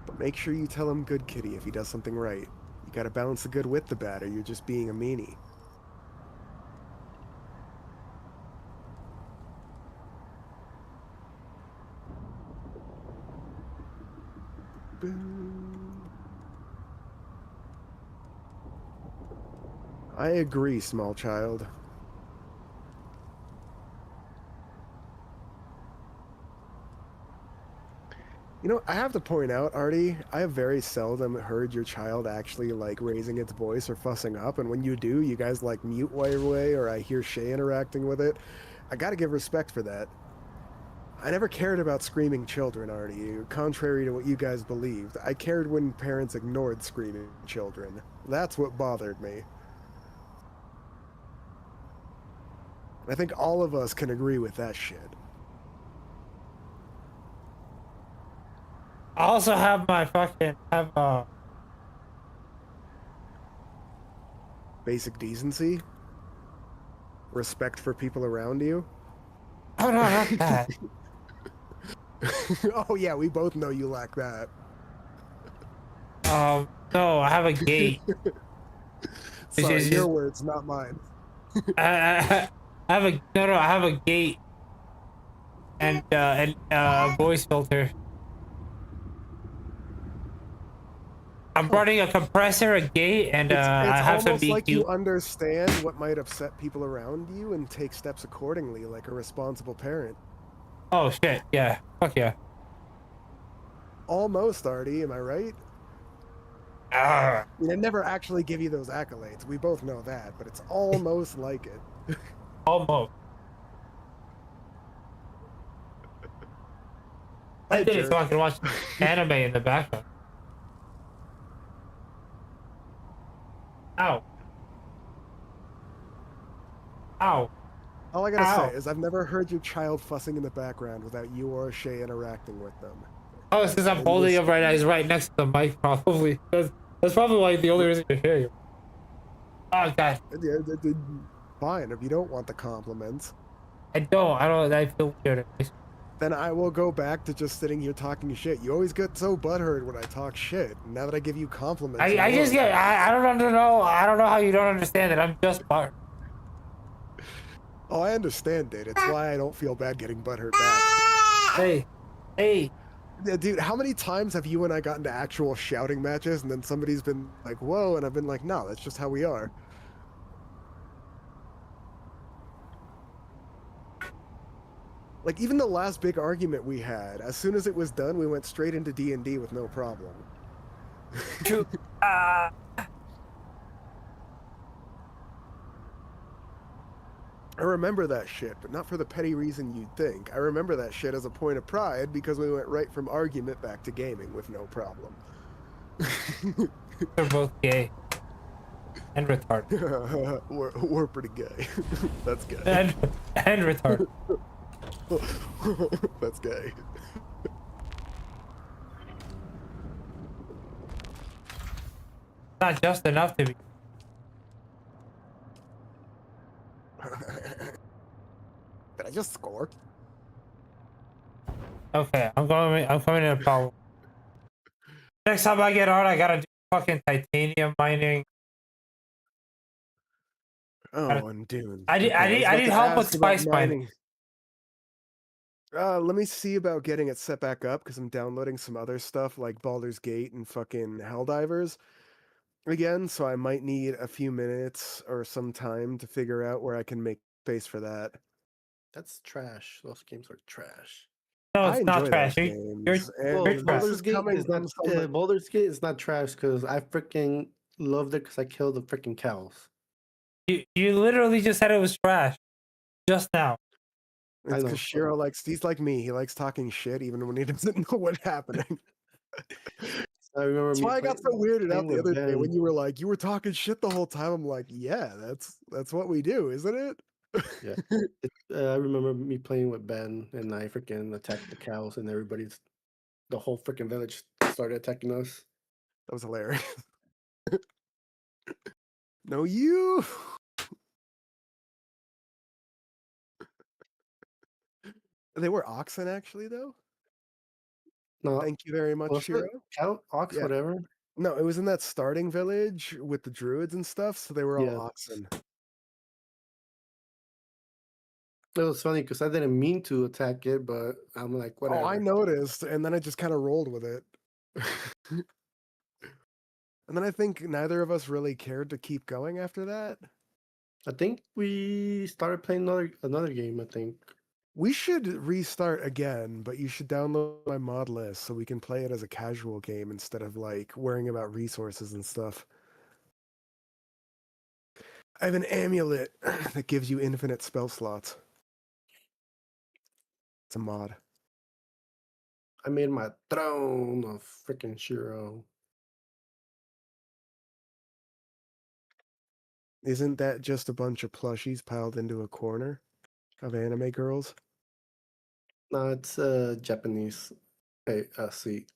But make sure you tell him good kitty if he does something right. You gotta balance the good with the bad or you're just being a meanie. I agree, small child. You know, I have to point out, Artie, I have very seldom heard your child actually, like, raising its voice or fussing up, and when you do, you guys, like, mute while you're away, or I hear Shay interacting with it. I gotta give respect for that. I never cared about screaming children, Artie, contrary to what you guys believed. I cared when parents ignored screaming children. That's what bothered me. I think all of us can agree with that shit. I also have my fucking Basic decency? Respect for people around you? Oh no, not that. Oh yeah, we both know you lack that. No, I have a gate. Sorry, it's your just- words, not mine. I have a I have a gate and a voice filter. I'm running a compressor, a gate, and It's I have some almost BQ. like you understand what might upset people around you and take steps accordingly, like a responsible parent. Oh shit! Yeah, fuck yeah. Almost, Artie, am I right? Ah, I mean, I never actually give you those accolades. We both know that, but it's almost like it. almost. I Hey, did it jerk. so I can watch anime in the background. Ow. Ow. All I gotta Ow. say is I've never heard your child fussing in the background without you or Shay interacting with them. Oh, it's because I'm And holding this- him right now. He's right next to the mic, probably. That's probably like the only reason to hear you. Oh god, Fine, if you don't want the compliments, I don't. I feel weird. then I will go back to just sitting here talking shit. You always get so butthurt when I talk shit. Now that I give you compliments, I you just won't. get. I don't know. I don't know how you don't understand it. I'm just smart. Oh, I understand it. It's why I don't feel bad getting butthurt back. Hey. Yeah, dude, how many times have you and I gotten to actual shouting matches and then somebody's been like, whoa, and I've been like, no, that's just how we are. Like, even the last big argument we had, as soon as it was done, we went straight into D&D with no problem. True. I remember that shit, but not for the petty reason you'd think. I remember that shit as a point of pride because we went right from argument back to gaming with no problem. They're both gay and retarded. we're pretty gay. That's gay. And retarded. That's gay. Not just enough to be. Did I just score? Okay, I'm coming in a Palworld. Next time I get on, I gotta do fucking titanium mining. Oh, and Dune. I need to help with ask about spice mining. Let me see about getting it set back up because I'm downloading some other stuff like Baldur's Gate and fucking Helldivers again, so I might need a few minutes or some time to figure out where I can make space for that. That's trash. Those games are trash. No, I it's not enjoy trash. those You're games, and you're trash. Baldur's coming is not. from somebody- Baldur's Gate is not trash because I freaking loved it because I killed the freaking cows. You literally just said it was trash just now. I It's know. because Shiro he's like me. He likes talking shit even when he doesn't know what's happening. I remember. That's me why I got so playing- weirded playing out the with other day Ben. when you were like, you were talking shit the whole time. I'm like, yeah, that's what we do, isn't it? Yeah. I remember me playing with Ben, and I freaking attacked the cows, and the whole freaking village started attacking us. That was hilarious. No, you. They were oxen, actually, though. No, Thank you very much, was it Shiro. cow, ox, Yeah. whatever. No, it was in that starting village with the druids and stuff, so they were all Yeah. oxen. It was funny because I didn't mean to attack it, but I'm like, whatever. Oh, I noticed, and then I just kind of rolled with it. And then I think neither of us really cared to keep going after that. I think we started playing another game. I think. We should restart again, but you should download my mod list so we can play it as a casual game instead of like worrying about resources and stuff. I have an amulet that gives you infinite spell slots. It's a mod. I made my throne of freaking Shiro. Isn't that just a bunch of plushies piled into a corner of anime girls? No, it's Japanese seat.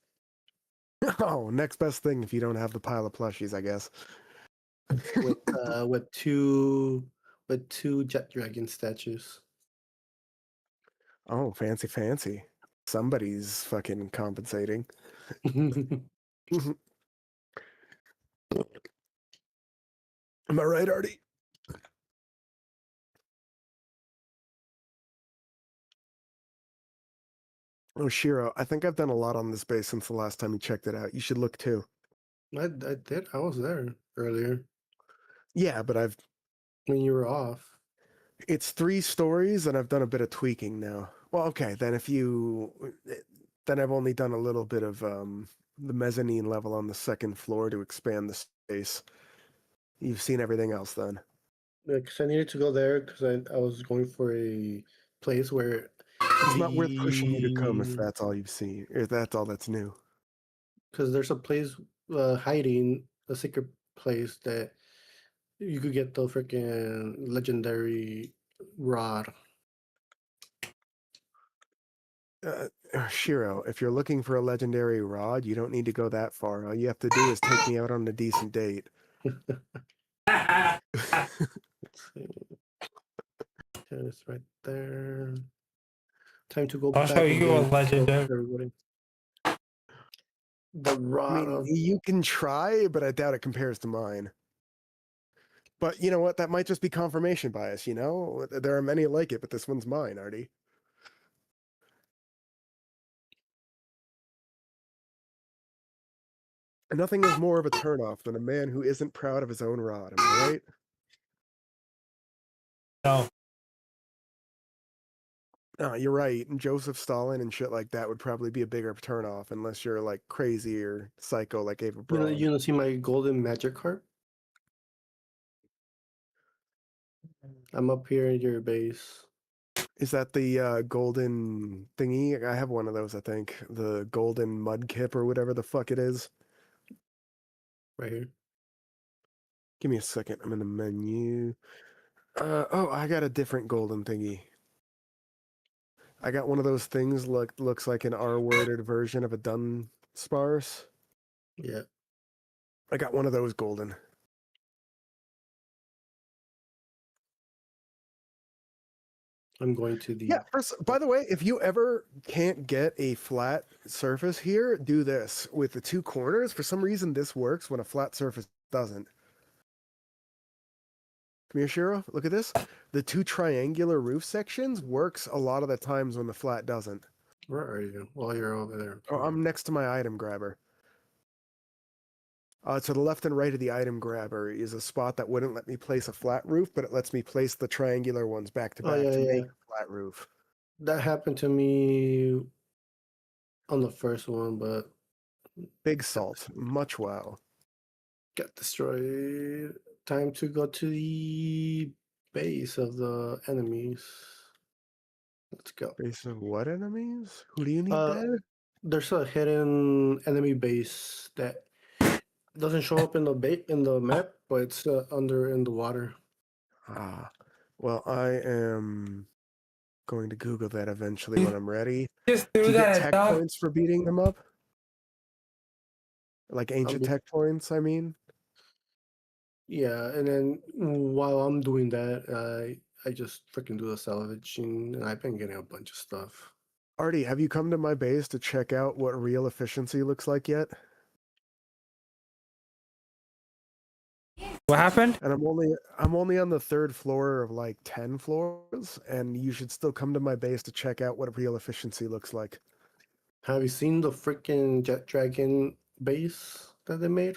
Oh, next best thing if you don't have the pile of plushies, I guess. with two jet dragon statues. Oh, fancy, fancy. Somebody's fucking compensating. Am I right, Artie? Oh, Shiro, I think I've done a lot on this base since the last time you checked it out. You should look too. I did. I was there earlier Yeah, but when you were off. it's 3 stories and I've done a bit of tweaking now. Well, okay, then then I've only done a little bit of the mezzanine level on the 2nd floor to expand the space. You've seen everything else then. Because I needed to go there because I was going for a place where It's not worth pushing you to come if the- that's all you've seen, if that's all that's new. because there's a place hiding a secret place that you could get the freaking legendary rod. Shiro, if you're looking for a legendary rod, you don't need to go that far. All you have to do is take me out on a decent date. Let's see. Okay, it's right there. Time to go I'll back. show and you a get legendary. everybody. The I rod mean, of you can try, but I doubt it compares to mine. But you know what? That might just be confirmation bias, you know? There are many like it, but this one's mine, Artie. And nothing is more of a turnoff than a man who isn't proud of his own rod, am I right? No. No, you're right. And Joseph Stalin and shit like that would probably be a bigger turnoff unless you're like crazy or psycho like Ava Braun. you know, see my golden magic card? I'm up here in your base. Is that the golden thingy? I have one of those, I think. The golden mud kip or whatever the fuck it is. Right here. Give me a second. I'm in the menu. Oh, I got a different golden thingy. I got one of those things looks like an R-worded version of a dun sparse. Yeah. I got one of those golden. I'm going to the. Yeah, by the way, if you ever can't get a flat surface here, do this. With the two corners, for some reason this works when a flat surface doesn't. Come here, Shiro. Look at this. The two triangular roof sections works a lot of the times when the flat doesn't. Where are you? Well, you're over there. Oh, Okay. I'm next to my item grabber. To the left and right of the item grabber is a spot that wouldn't let me place a flat roof, but it lets me place the triangular ones back to Oh, back yeah, to yeah. make a flat roof. That happened to me on the first one, but Big salt. Much wow. got destroyed. Time to go to the base of the enemies. Let's go. Base of what enemies? Who do you need Uh, dead? There's a hidden enemy base that doesn't show up in the map, but it's under in the water. Ah. Well, I am going to Google that eventually when I'm ready. Just Do do you get that. tech Dog. points for beating them up? Like ancient be- tech points, I mean? Yeah, and then while I'm doing that, I just freaking do the salvaging, and I've been getting a bunch of stuff. Artie, have you come to my base to check out what real efficiency looks like yet? What happened? And I'm only on the third floor of like 10 floors, and you should still come to my base to check out what real efficiency looks like. Have you seen the freaking jet dragon base that they made?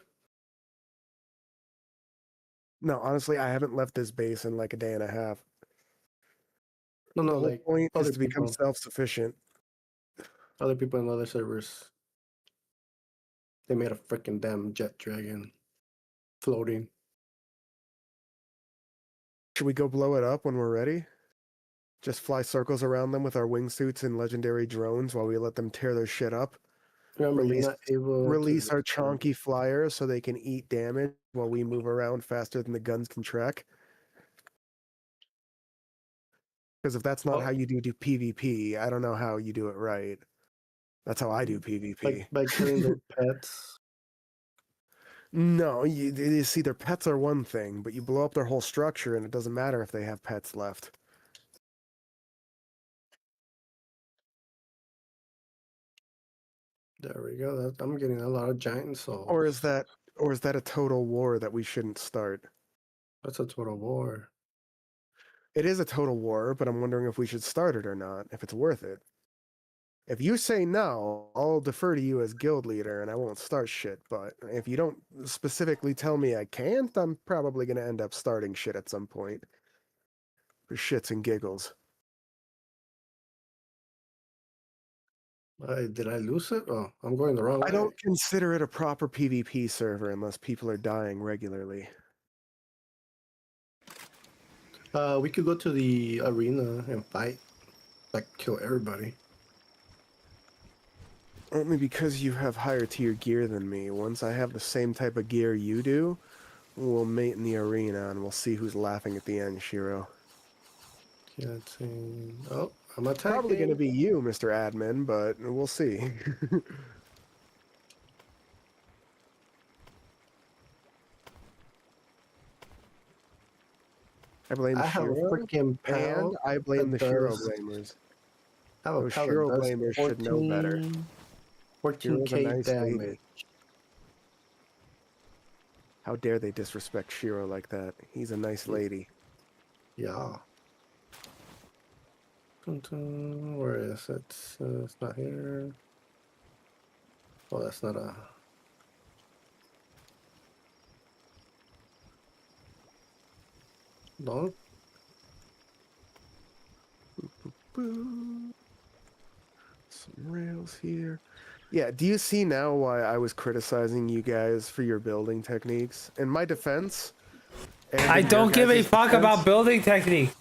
No, honestly, I haven't left this base in like a day and a half. No, The no, whole like point is other to become people, self-sufficient. other people in other servers. They made a freaking damn jet dragon floating. Should we go blow it up when we're ready? Just fly circles around them with our wingsuits and legendary drones while we let them tear their shit up. Remember, Release, you're not able release to our chonky flyers so they can eat damage while we move around faster than the guns can track. Because if that's not Oh. how you do PvP, I don't know how you do it right. That's how I do PvP. like by killing their pets. No, you see, their pets are one thing, but you blow up their whole structure and it doesn't matter if they have pets left. There we go. I'm getting a lot of giant souls. Or is that a total war that we shouldn't start? That's a total war. It is a total war, but I'm wondering if we should start it or not, if it's worth it. If you say no, I'll defer to you as guild leader and I won't start shit, but if you don't specifically tell me I can't, I'm probably going to end up starting shit at some point. For shits and giggles. Did I lose it? Oh, I'm going the wrong way. I don't consider it a proper PvP server unless people are dying regularly. We could go to the arena and fight. Like, kill everybody. Only because you have higher tier gear than me. Once I have the same type of gear you do, we'll mate in the arena and we'll see who's laughing at the end, Shiro. Oh, I'm attacking. Probably going to be you, Mr. Admin, but we'll see. I blame I have a Shiro, freaking pal. and I blame the that Shiro does- blamers. I have a Those pal that Shiro does blamers should know better. 14k Shiro's a nice lady. damage. How dare they disrespect Shiro like that? He's a nice lady. Yeah. Where is it? It's not here. Oh, that's not a. No. Boo. Some rails here. Yeah, do you see now why I was criticizing you guys for your building techniques? In my defense, And I in your don't give a guys' fuck about defense- building techniques.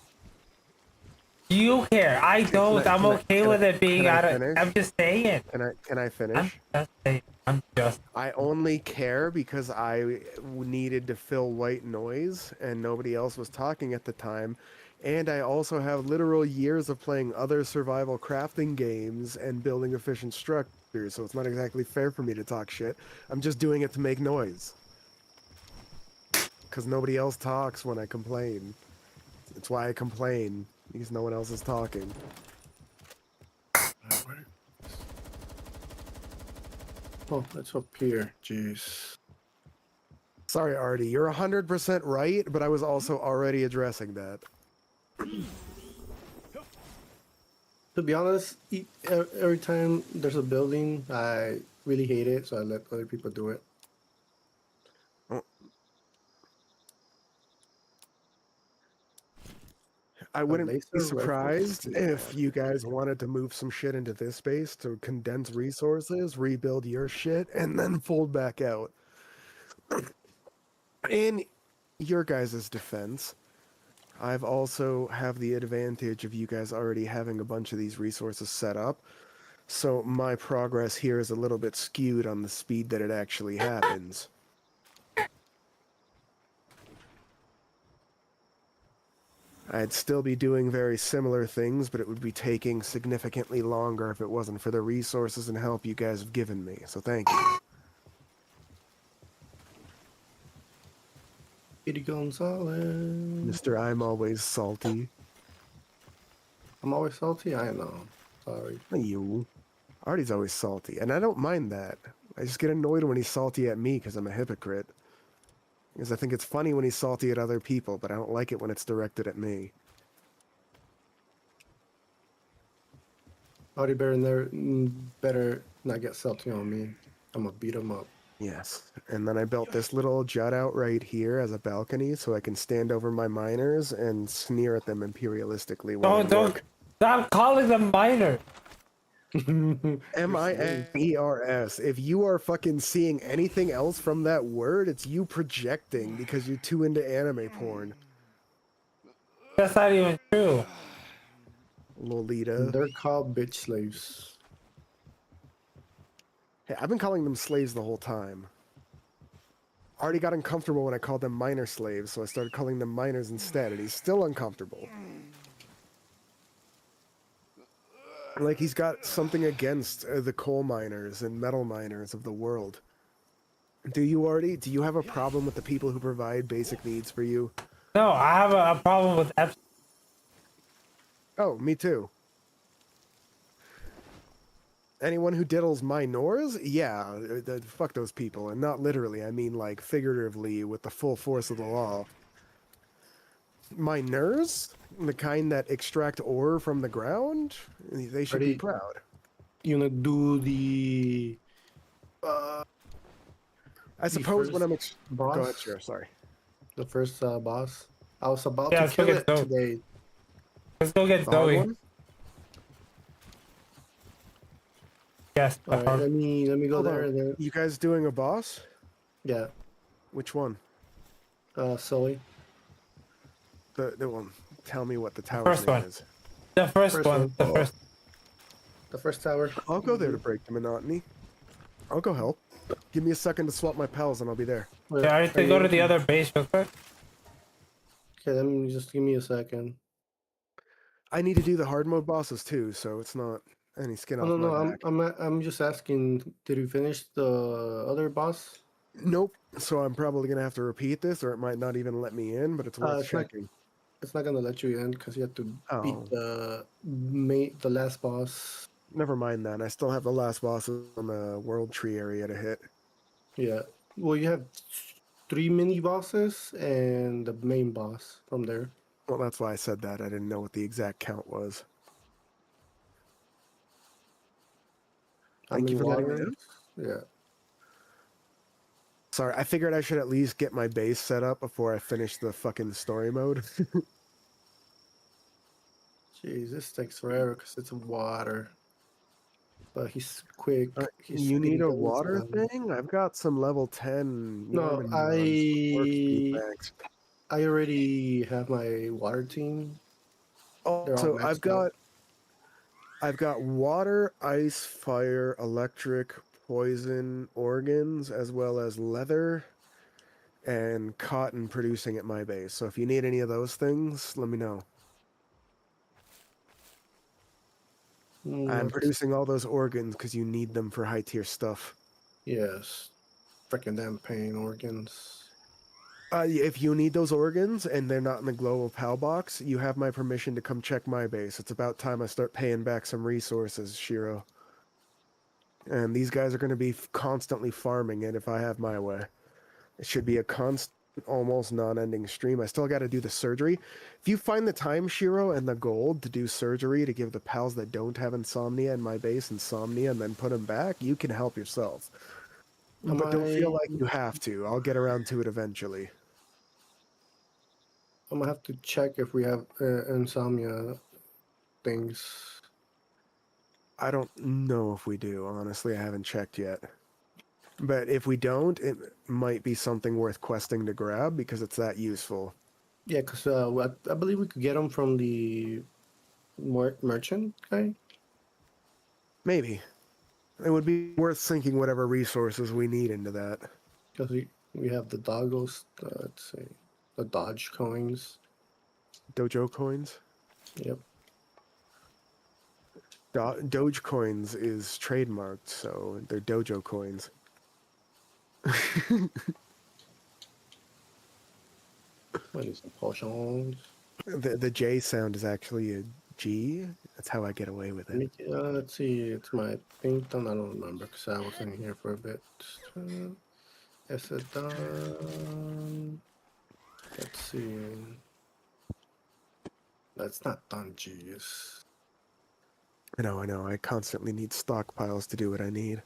You care. I don't. I'm okay with it being can I out of. finish? I'm just saying. Can I I'm finish? just saying. I'm just. I only care because I needed to fill white noise and nobody else was talking at the time. And I also have literal years of playing other survival crafting games and building efficient structures, so it's not exactly fair for me to talk shit. I'm just doing it to make noise. Because nobody else talks when I complain. That's why I complain, because no one else is talking. Oh, that's up here. Jeez. Sorry, Artie, you're 100% right, but I was also already addressing that. To be honest, every time there's a building, I really hate it, so I let other people do it. I wouldn't be laser rifle surprised should be if bad. you guys wanted to move some shit into this space to condense resources, rebuild your shit, and then fold back out. In your guys' defense, I've also have the advantage of you guys already having a bunch of these resources set up, so my progress here is a little bit skewed on the speed that it actually happens. I'd still be doing very similar things, but it would be taking significantly longer if it wasn't for the resources and help you guys have given me, so thank you. Speedy Gonzalez. Mr. I'm always salty. I'm always salty. I know. Sorry. You. Artie's always salty, and I don't mind that. I just get annoyed when he's salty at me because I'm a hypocrite. Because I think it's funny when he's salty at other people, but I don't like it when it's directed at me. Artie better not get salty on me. I'm gonna beat him up. Yes. And then I built this little jut out right here as a balcony so I can stand over my miners and sneer at them imperialistically while Don't stop calling them minor. M-I-N-E-R-S. If you are fucking seeing anything else from that word, it's you projecting because you're too into anime porn. That's not even true. Lolita. They're called bitch slaves. Hey, I've been calling them slaves the whole time. I already got uncomfortable when I called them miner slaves, so I started calling them miners instead, and he's still uncomfortable. Like he's got something against the coal miners and metal miners of the world. Do you have a problem with the people who provide basic needs for you? No, I have a problem with Oh, me too. Anyone who diddles minors? Yeah, fuck those people. And not literally, I mean like figuratively with the full force of the law. Miners? The kind that extract ore from the ground? They should be proud. You wanna do the I suppose when I'm... boss? Go ahead, sure, sorry. The first boss? I was about Yeah, to let's go kill get it Zoe. today. Let's go get The hard Zoe. one? Yes. the Alright, hard- let me go Hold there on. and then You guys doing a boss? yeah. Which one? Sully. The one. Tell me what the tower's first name one. is. The first First one. one. The first. The first tower. I'll go there to break the monotony. I'll go help. Give me a second to swap my pals and I'll be there. Yeah, I need to go to the other base real quick. Okay, let me just give me a second. I need to do the hard mode bosses too, so it's not any skin Oh, off no, my back. I'm just asking. Did you finish the other boss? Nope. So I'm probably gonna have to repeat this, or it might not even let me in. But it's worth it's not- checking. It's not gonna let you in because you have to beat Oh. the last boss. Never mind then. I still have the last bosses on the world tree area to hit. Yeah. Well, you have 3 mini bosses and the main boss from there. Well, that's why I said that. I didn't know what the exact count was. How Thank you many for letting me waters? know. Yeah. Sorry, I figured I should at least get my base set up before I finish the fucking story mode. Jeez, this takes forever because it's water. But he's quick. He's You need speedy a guns water on. thing? I've got some level 10 No, Norman neurons. Works pretty thanks. I already have my water team. They're all Also, maxed out. I've got water, ice, fire, electric, poison, organs, as well as leather and cotton producing at my base. So if you need any of those things, let me know. I'm Let's- producing all those organs because you need them for high tier stuff. Yes. Freaking damn pain organs. If you need those organs and they're not in the global PAL box, you have my permission to come check my base. It's about time I start paying back some resources, Shiro. And these guys are going to be constantly farming it if I have my way. It should be a constant, almost non-ending stream. I still got to do the surgery. If you find the time, Shiro, and the gold to do surgery to give the pals that don't have insomnia in my base insomnia and then put them back, you can help yourself. Am But don't feel I- like you have to. I'll get around to it eventually. I'm gonna have to check if we have insomnia things. I don't know if we do. Honestly, I haven't checked yet. But if we don't, it might be something worth questing to grab because it's that useful. Yeah, because I believe we could get them from the merchant guy. Maybe. It would be worth sinking whatever resources we need into that. Because we have the doggos, let's see, the Dodge coins. Dojo coins? Yep. Doge coins is trademarked, so they're dojo coins. What is the potions? The J sound is actually a G. That's how I get away with it. Let's see, it's my pink one. I don't remember because I was in here for a bit. Is it done? Let's see. That's not done, jeez. I know. I constantly need stockpiles to do what I need.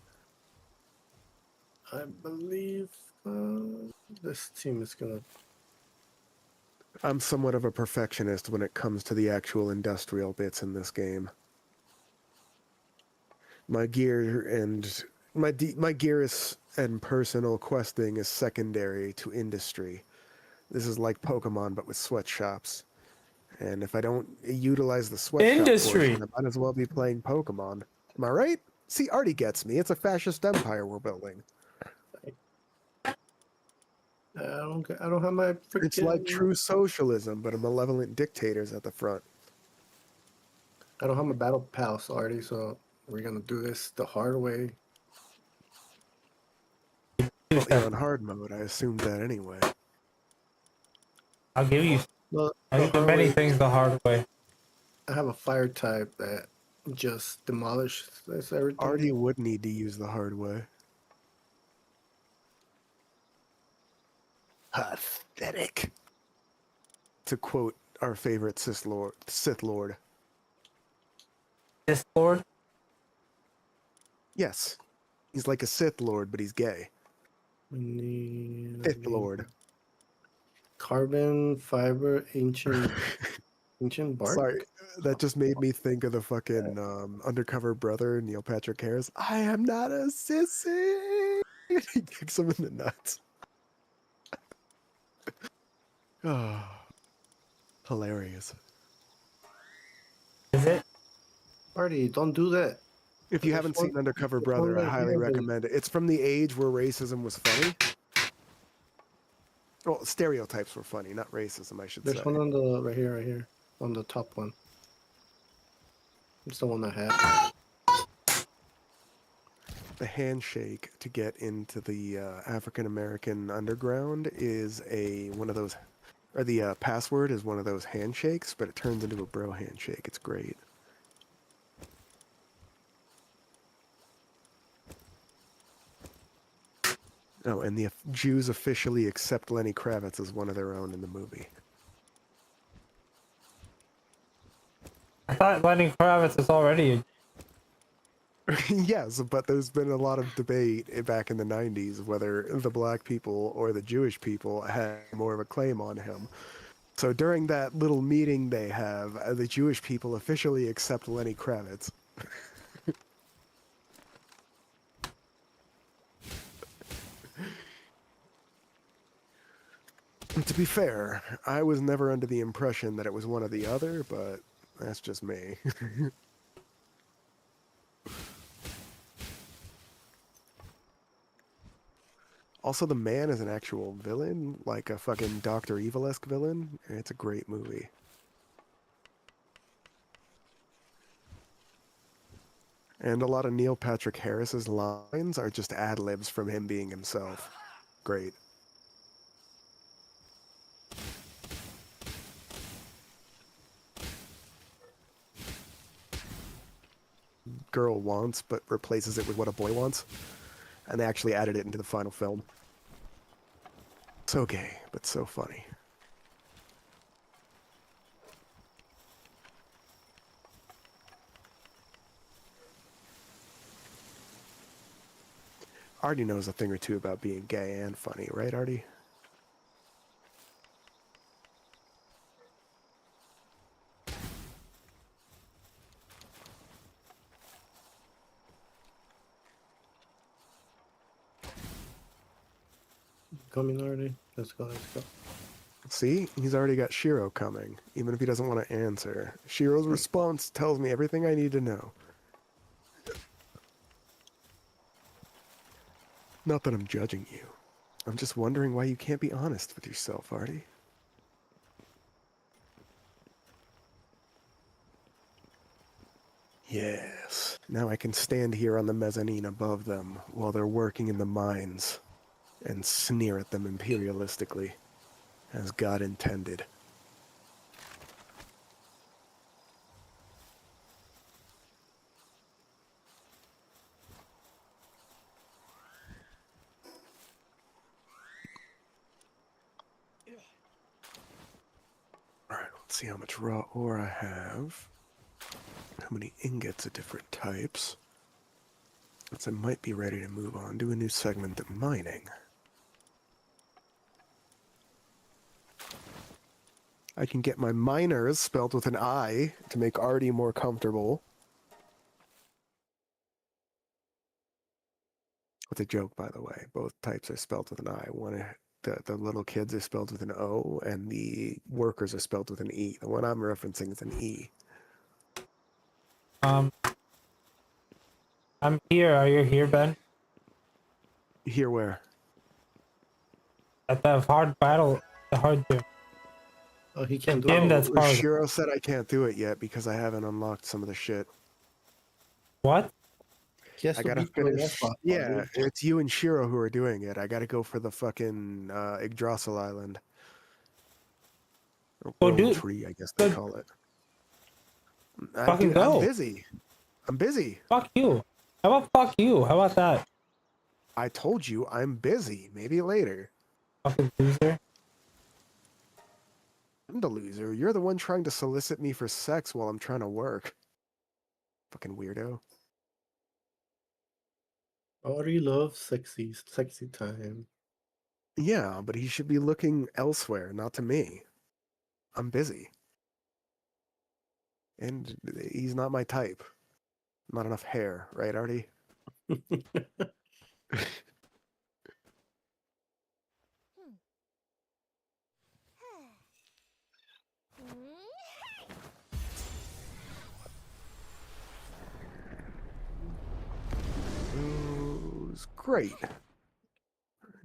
I believe this team is gonna. I'm somewhat of a perfectionist when it comes to the actual industrial bits in this game. My gear and my gear is and personal questing is secondary to industry. This is like Pokemon, but with sweatshops. And if I don't utilize the sweatshop Industry. portion, I might as well be playing Pokemon. Am I right? See, Artie gets me. It's a fascist empire we're building. I don't have my freaking. It's like true socialism, but a malevolent dictator's at the front. I don't have my battle pass already, so we're gonna do this the hard way. Well, you're on hard mode. I assumed that anyway. I'll give you. The I'll give you hard many way- things the hard way. I have a fire type that just demolishes this everything. Artie would need to use the hard way. Pathetic. To quote our favorite Sith Lord. This Lord. Yes. He's like a Sith Lord, but he's gay. We need Sith Lord. carbon fiber ancient bark. Sorry, that just made me think of the fucking undercover brother, Neil Patrick Harris. I am not a sissy! He kicks him in the nuts. Oh, hilarious. Is it? Artie, don't do that. If you There's haven't one- seen Undercover there's one Brother, I right highly here, but- recommend it. It's from the age where racism was funny. Well, stereotypes were funny, not racism, I should There's say. one on the right here, on the top one. It's the one I have. The handshake to get into the African American underground is one of those, or the password is one of those handshakes, but it turns into a bro handshake. It's great. Oh, and the Jews officially accept Lenny Kravitz as one of their own in the movie. I thought Lenny Kravitz is already a Yes, but there's been a lot of debate back in the 90s whether the black people or the Jewish people had more of a claim on him. So during that little meeting they have, the Jewish people officially accept Lenny Kravitz. To be fair, I was never under the impression that it was one or the other, but that's just me. Also, The Man is an actual villain, like a fucking Dr. Evil-esque villain, and it's a great movie. And a lot of Neil Patrick Harris's lines are just ad-libs from him being himself. Great. Girl wants, but replaces it with what a boy wants. And they actually added it into the final film. So gay, but so funny. Artie knows a thing or two about being gay and funny, right, Artie? Coming already. Let's go. Let's go. See? He's already got Shiro coming, even if he doesn't want to answer. Shiro's response tells me everything I need to know. Not that I'm judging you. I'm just wondering why you can't be honest with yourself, Artie. Yes. Now I can stand here on the mezzanine above them while they're working in the mines and sneer at them imperialistically, as God intended. Alright, let's see how much raw ore I have. How many ingots of different types. Since I might be ready to move on to a new segment of mining. I can get my miners spelled with an I to make Artie more comfortable. It's a joke, by the way. Both types are spelled with an I. The little kids are spelled with an O, and the workers are spelled with an E. The one I'm referencing is an E. I'm here. Are you here, Ben? Here where? At the hard battle, the hard gym. Oh, he can't do Gym it. that's hard. Shiro said I can't do it yet because I haven't unlocked some of the shit. What? He has I to gotta beat you in finish. that boss, Yeah, buddy. it's you and Shiro who are doing it. I gotta go for the fucking Yggdrasil Island. Or Oh, World dude. Tree, I guess they Good. call it. Fucking I'm go. busy. I'm busy. Fuck you. How about fuck you? How about that? I told you I'm busy. Maybe later. Fucking loser. I'm the loser. You're the one trying to solicit me for sex while I'm trying to work. Fucking weirdo. Already loves sexy time. Yeah, but he should be looking elsewhere, not to me. I'm busy. And he's not my type. Not enough hair, right, Artie? Those great. I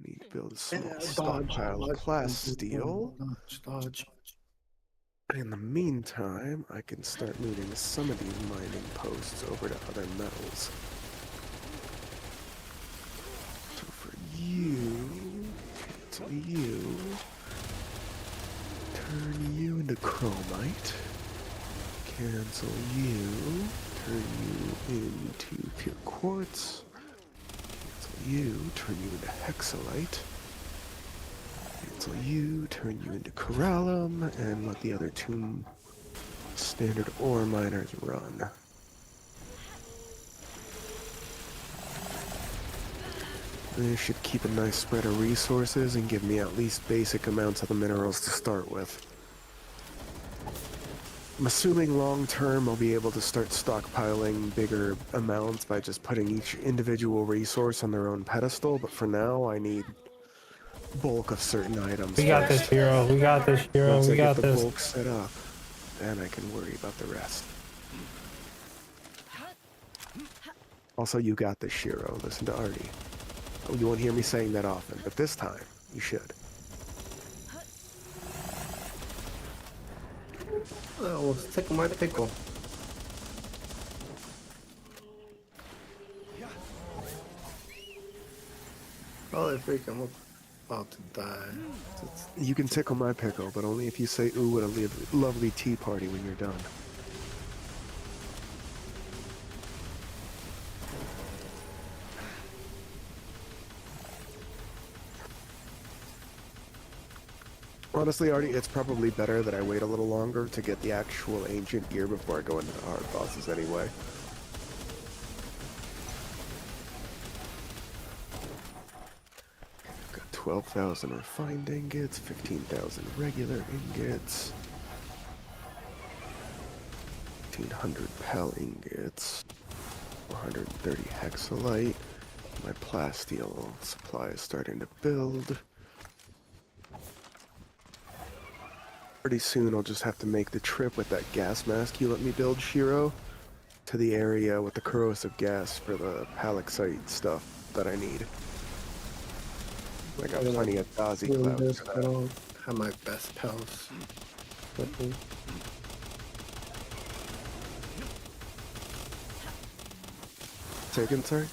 need to build a small stockpile of class steel. Dodge. In the meantime, I can start moving some of these mining posts over to other metals. So for you, cancel you, turn you into chromite, cancel you, turn you into pure quartz, cancel you, turn you into hexalite, cancel you, turn you into corallum, and let the other two standard ore miners run. This should keep a nice spread of resources and give me at least basic amounts of the minerals to start with. I'm assuming long term I'll be able to start stockpiling bigger amounts by just putting each individual resource on their own pedestal, but for now I need bulk of certain items. We got this, first. hero. We got this, hero. Once We I get got the this. bulk set up, then I can worry about the rest. Also, you got this, Shiro. Listen to Artie. Oh, you won't hear me saying that often, but this time, you should. Oh, let's take my pickle. Holy freak, I'm about to die. You can tickle my pickle, but only if you say, ooh, what a lovely tea party when you're done. Honestly, Artie, it's probably better that I wait a little longer to get the actual ancient gear before I go into the hard bosses anyway. Got 12,000 refined ingots, 15,000 regular ingots, 1,500 pal ingots, 430 hexalite. My plasteel supply is starting to build. Pretty soon I'll just have to make the trip with that gas mask you let me build, Shiro, to the area with the corrosive gas for the palaxite stuff that I need. I got plenty of Dazi Doing clouds this, for I that. don't have my best pals with me. Second, sorry?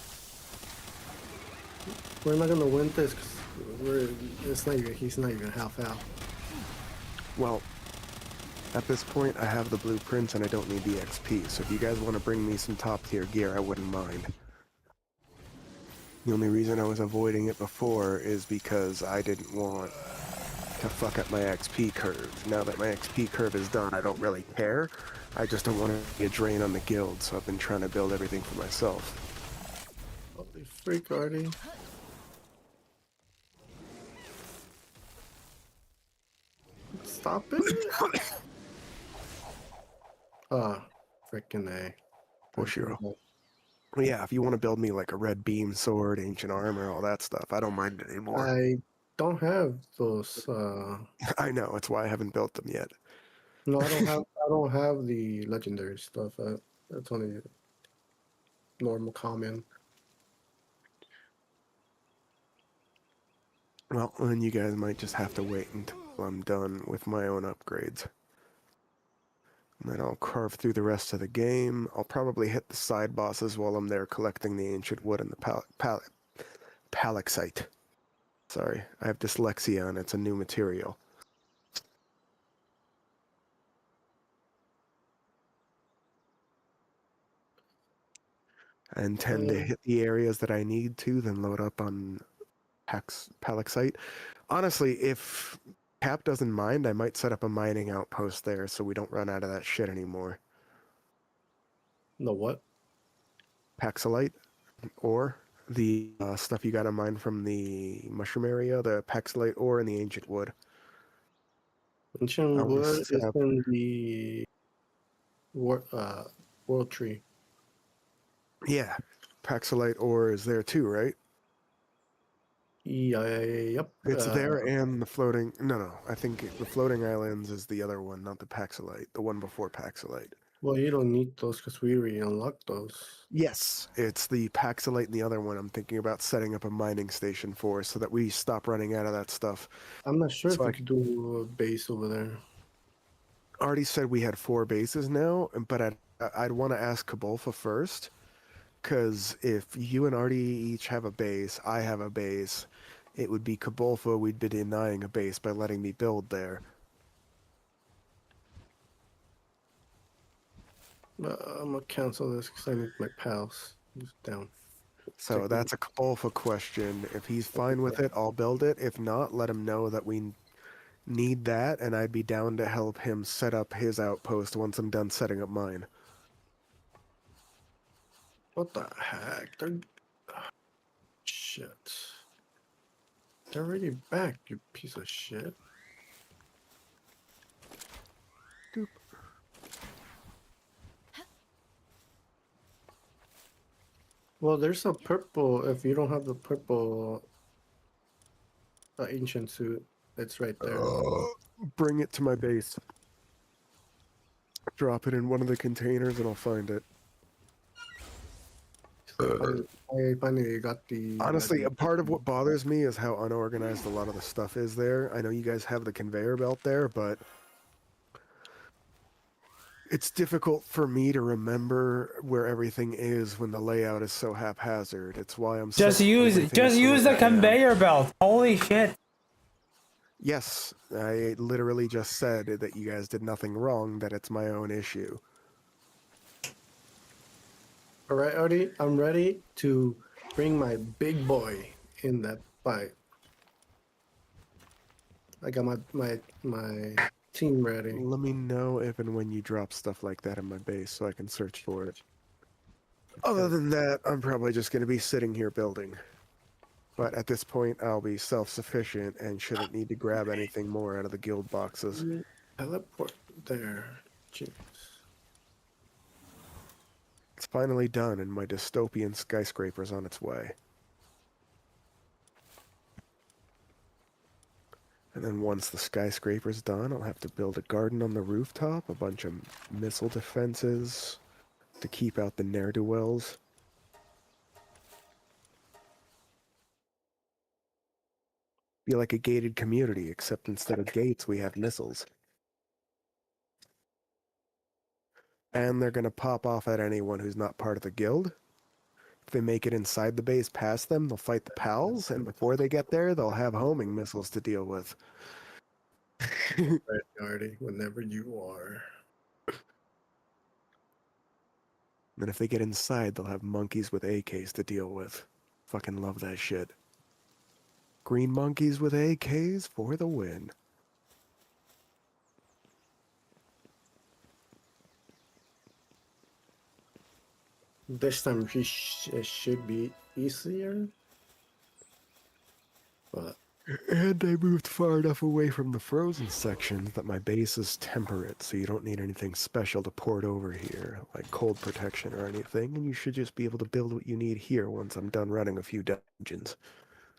We're not gonna win this because he's not even half out. Well, at this point I have the blueprints and I don't need the XP, so if you guys want to bring me some top tier gear, I wouldn't mind. The only reason I was avoiding it before is because I didn't want to fuck up my XP curve. Now that my XP curve is done, I don't really care. I just don't want to be a drain on the guild, so I've been trying to build everything for myself. Holy freak, Artie. Stop it! Ah, freaking A. Poor Shiro. Well, yeah, if you want to build me like a red beam sword, ancient armor, all that stuff, I don't mind it anymore. I don't have those. I know, it's why I haven't built them yet. No, I don't have. I don't have the legendary stuff. That's only normal common. Well, then you guys might just have to wait until I'm done with my own upgrades. And then I'll carve through the rest of the game. I'll probably hit the side bosses while I'm there collecting the ancient wood and the palaxite. Sorry, I have dyslexia and it's a new material. I intend to hit the areas that I need to, then load up on palaxite. Honestly, if Cap doesn't mind, I might set up a mining outpost there so we don't run out of that shit anymore. No what? Paxilite, or the stuff you got to mine from the mushroom area, the Paxilite ore and the ancient wood. Ancient wanna wood set is up- in the world tree. Yeah, Paxilite ore is there too, right? Yeah, yep. It's there and the floating... No, I think the floating islands is the other one, not the Paxilite. The one before Paxilite. Well, you don't need those because we already unlocked those. Yes, it's the Paxilite and the other one I'm thinking about setting up a mining station for so that we stop running out of that stuff. I'm not sure So if I we could do a base over there. Already said we had 4 bases now, but I'd want to ask Kabolfa first, because if you and Artie each have a base, I have a base, it would be Kabolfa we'd be denying a base by letting me build there. I'm gonna cancel this because I need my pals. Just down. So that's a Kabolfa question. If he's fine with it, I'll build it. If not, let him know that we need that, and I'd be down to help him set up his outpost once I'm done setting up mine. What the heck? They're shit. They're already back, you piece of shit. Doop. Well, there's a purple. If you don't have the purple ancient suit. It's right there. Bring it to my base. Drop it in one of the containers and I'll find it. I finally got the. Honestly, a part of what bothers me is how unorganized a lot of the stuff is there. I know you guys have the conveyor belt there, but it's difficult for me to remember where everything is when the layout is so haphazard. It's why I'm Just setting use everything just the use way the I am. conveyor belt. Holy shit. Yes, I literally just said that you guys did nothing wrong, that it's my own issue. All right, Artie, I'm ready to bring my big boy in that fight. I got my team ready. Let me know if and when you drop stuff like that in my base so I can search for it. Other than that, I'm probably just going to be sitting here building. But at this point, I'll be self-sufficient and shouldn't need to grab anything more out of the guild boxes. Teleport there. Jeez. It's finally done, and my dystopian skyscraper's on its way. And then once the skyscraper's done, I'll have to build a garden on the rooftop, a bunch of missile defenses to keep out the ne'er-do-wells. Be like a gated community, except instead of gates, we have missiles. And they're going to pop off at anyone who's not part of the guild. If they make it inside the base past them, they'll fight the pals, and before they get there, they'll have homing missiles to deal with. Right, Artie, whenever you are. And if they get inside, they'll have monkeys with AKs to deal with. Fucking love that shit. Green monkeys with AKs for the win. This time it should be easier. But And I moved far enough away from the frozen sections that my base is temperate, so you don't need anything special to port over here, like cold protection or anything, and you should just be able to build what you need here once I'm done running a few dungeons.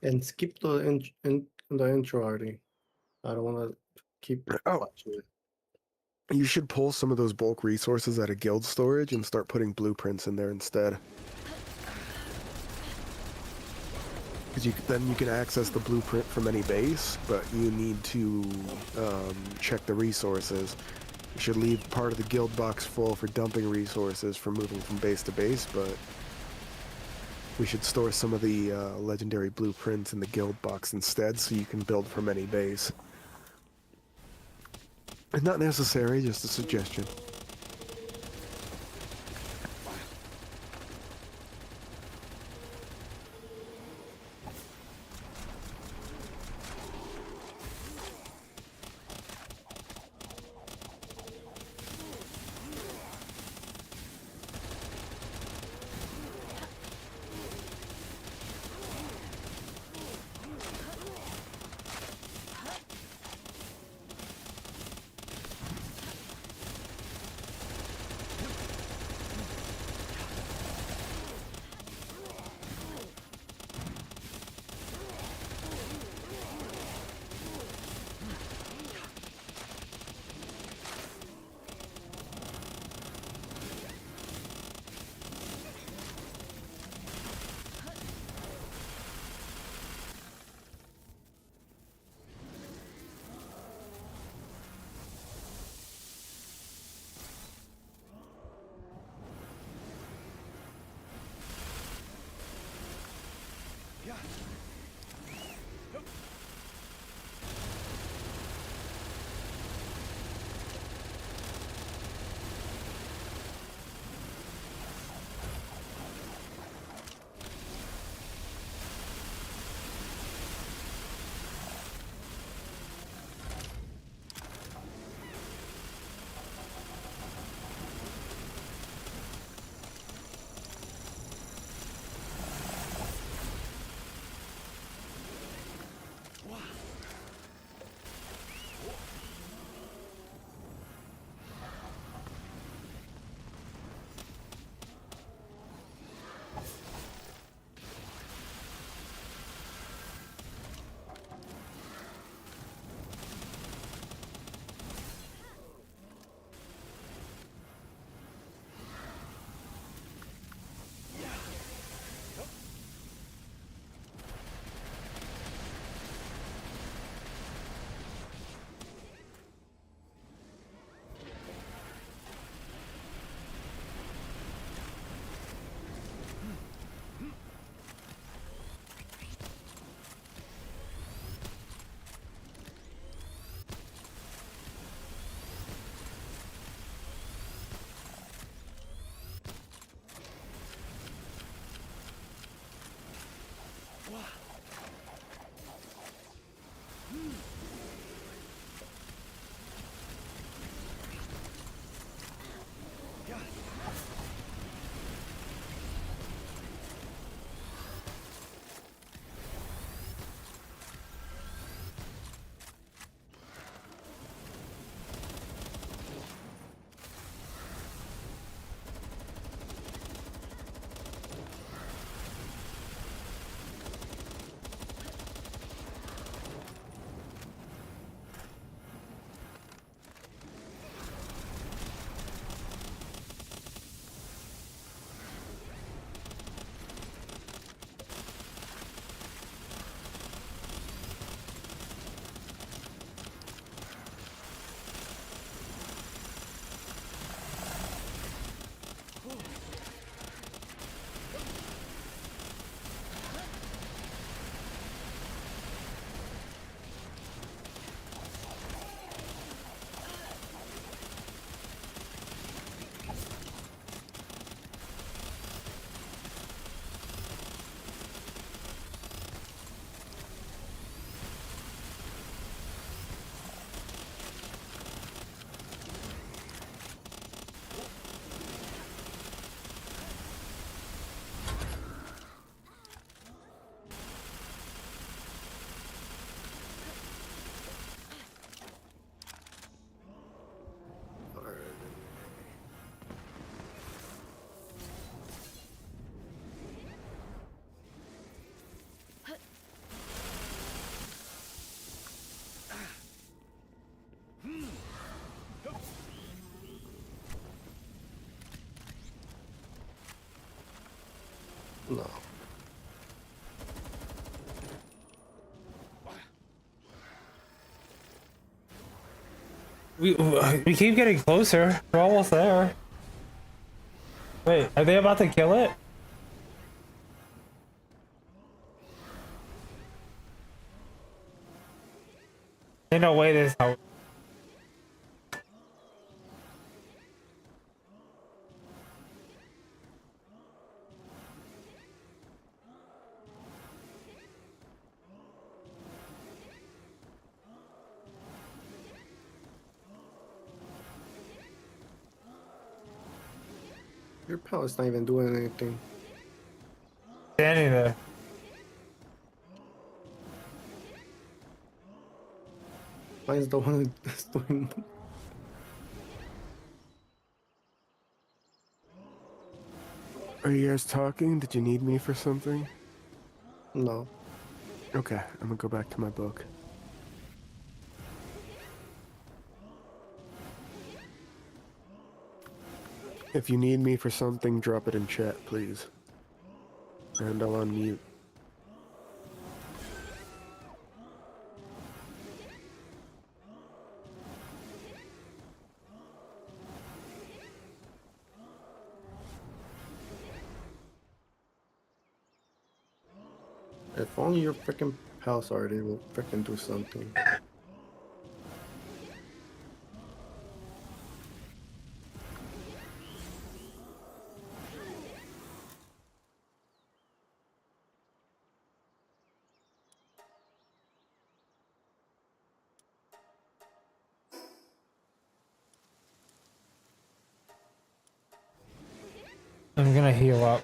and skip the the intro, Artie. I don't want to keep Oh. watching it. You should pull some of those bulk resources out of guild storage and start putting blueprints in there instead. Because then you can access the blueprint from any base, but you need to check the resources. You should leave part of the guild box full for dumping resources for moving from base to base, but we should store some of the legendary blueprints in the guild box instead so you can build from any base. It's not necessary, just a suggestion. No. We keep getting closer. We're almost there. Wait, are they about to kill it? Ain't no way this how. Your pallet's not even doing anything. Standing there. Mine's the one that's doing. Are you guys talking? Did you need me for something? No. Okay, I'm gonna go back to my book. If you need me for something, drop it in chat, please. And I'll unmute. If only your freaking pals already will freaking do something. I'm gonna heal up.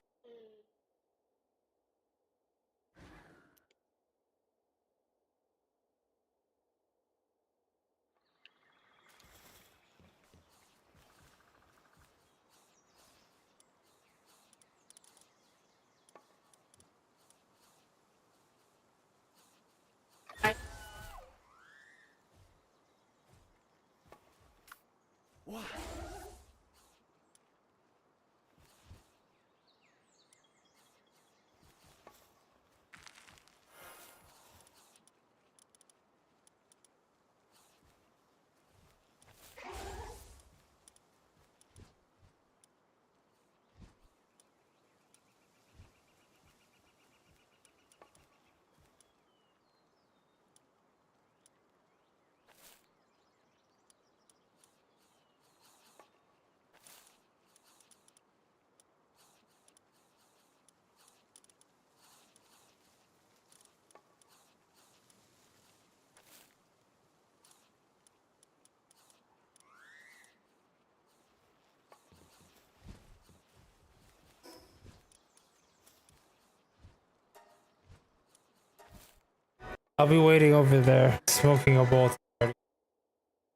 I'll be waiting over there, smoking a bolt.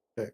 Okay.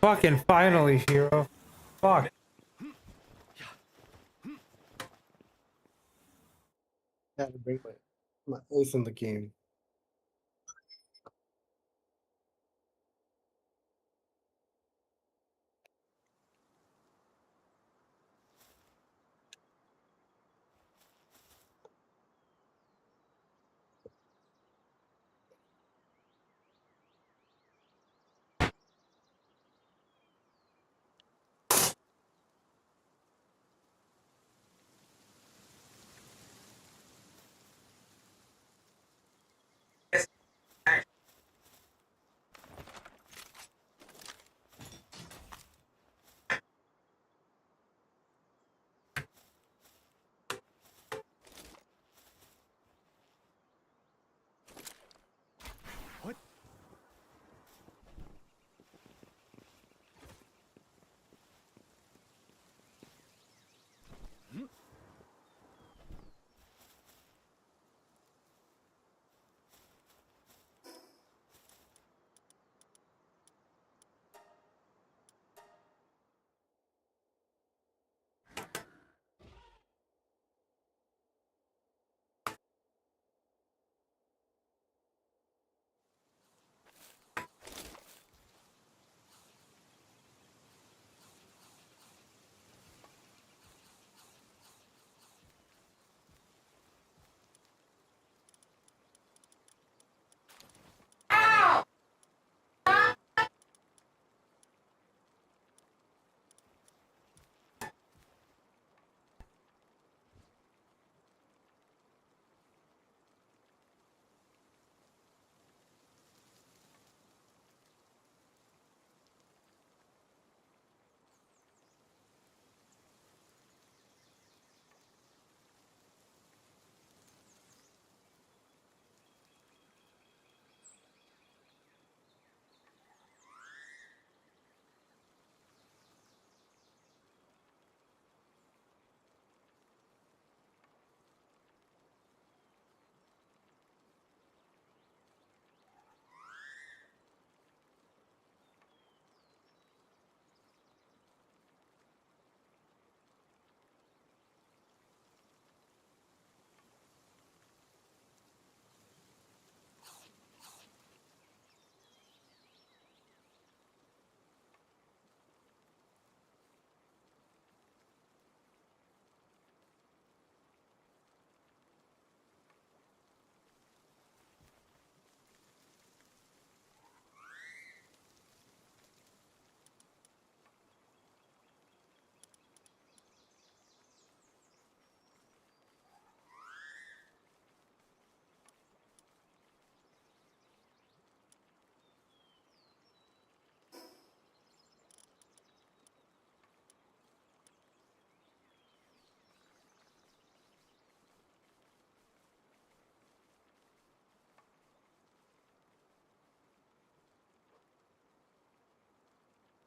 Fucking finally, Shiro. Fuck. I had to break my ace in the game.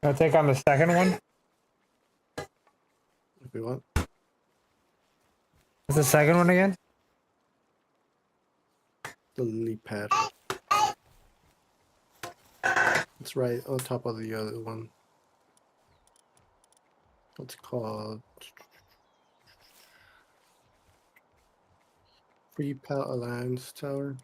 I'll take on the second one. If you want. What's the second one again? The lily pad. It's right on top of the other one. What's it called? Free Pal Alliance Tower.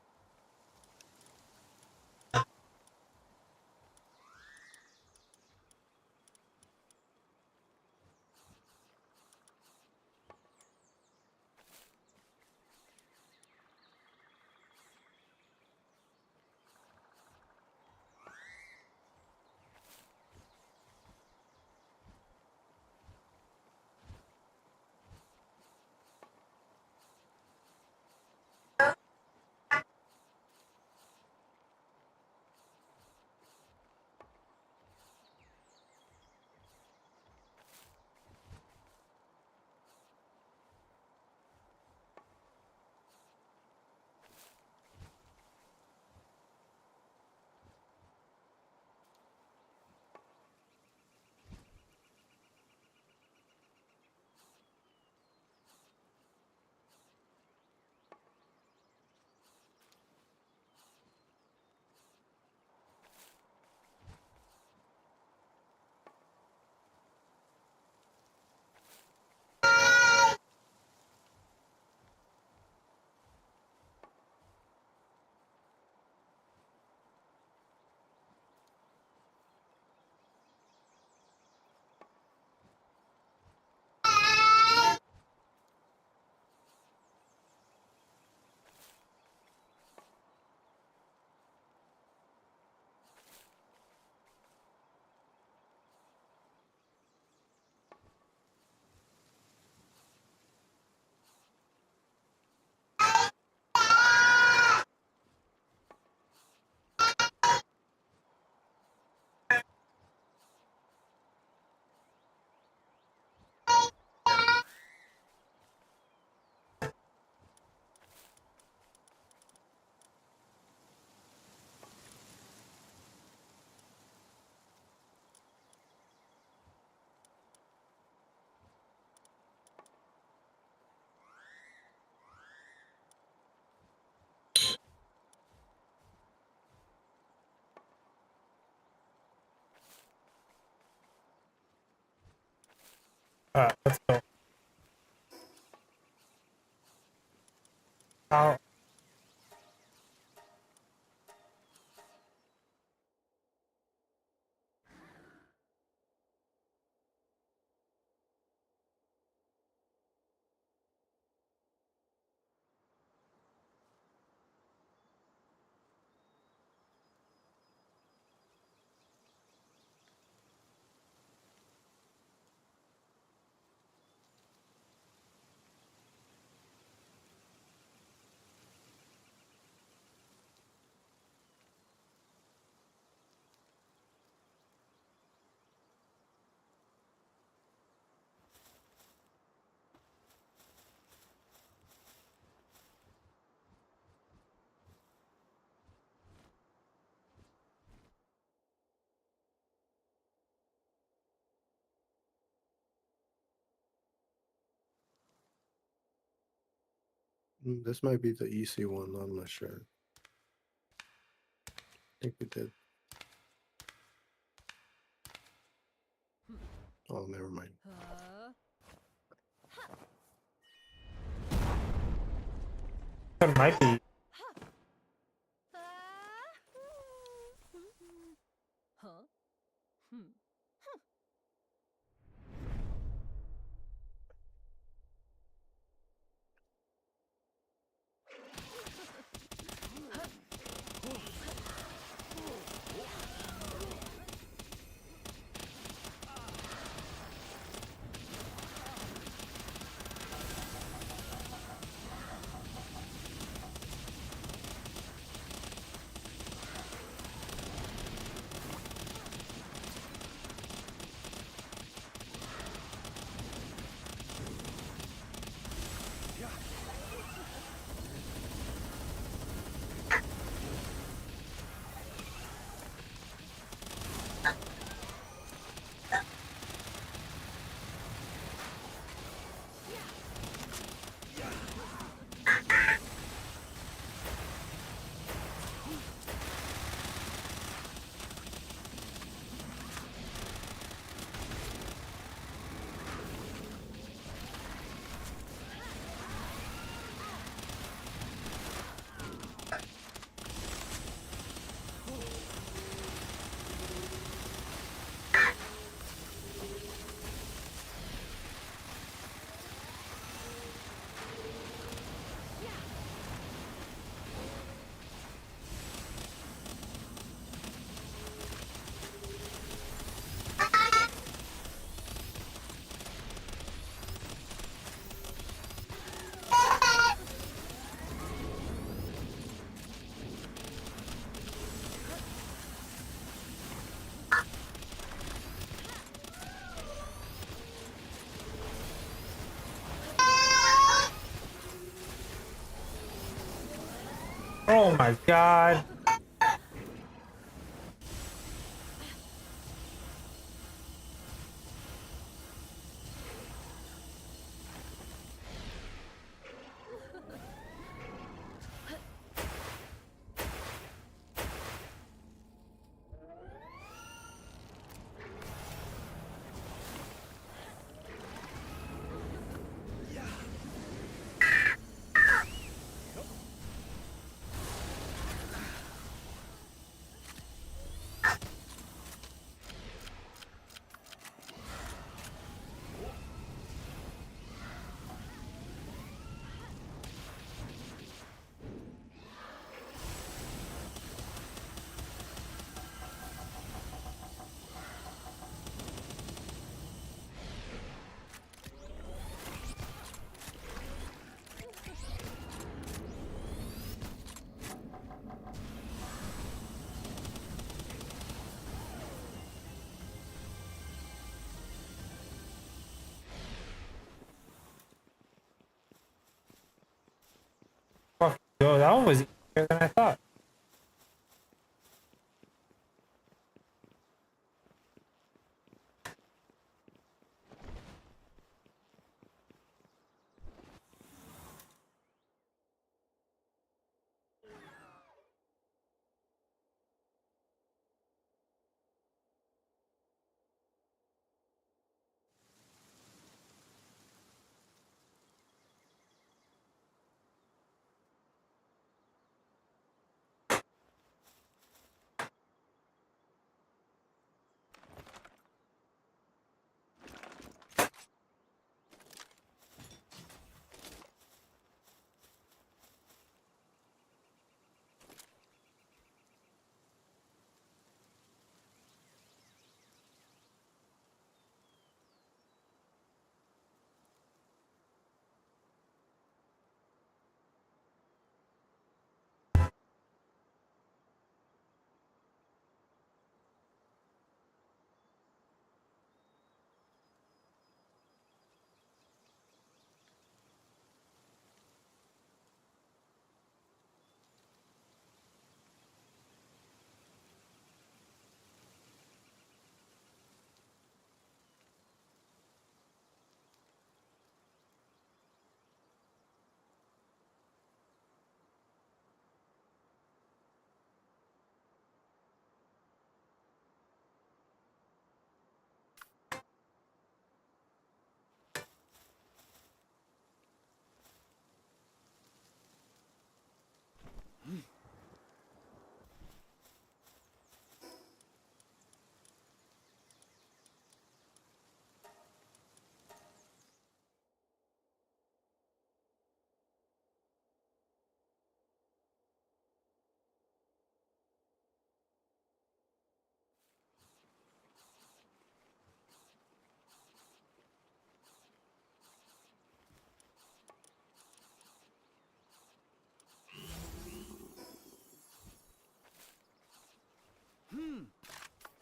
Let's go. Ow. This might be the easy one. I'm not sure. I think we did. Oh, never mind. It might be. Oh my god. Fuck, yo, that one was easier than I thought.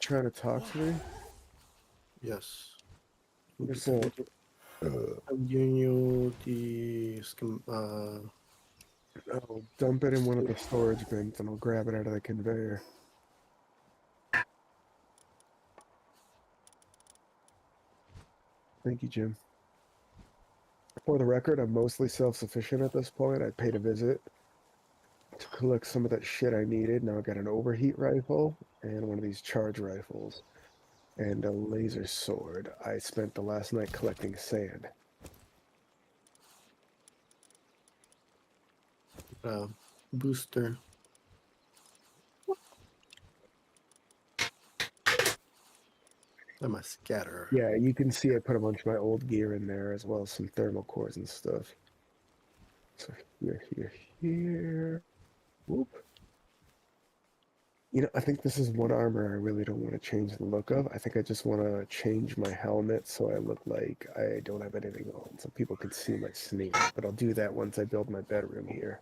trying to talk to me? Yes. Just saying. I'm giving you the I'll dump it in one of the storage bins and I'll grab it out of the conveyor. Thank you, Jim. For the record, I'm mostly self-sufficient at this point. I paid a visit to collect some of that shit I needed. Now I got an overheat rifle and one of these charge rifles and a laser sword. I spent the last night collecting sand. booster. I'm a scatter. Yeah, you can see I put a bunch of my old gear in there as well as some thermal cores and stuff. So here. Whoop. You know, I think this is one armor I really don't want to change the look of. I think I just want to change my helmet so I look like I don't have anything on, so people can see my sneak. But I'll do that once I build my bedroom here.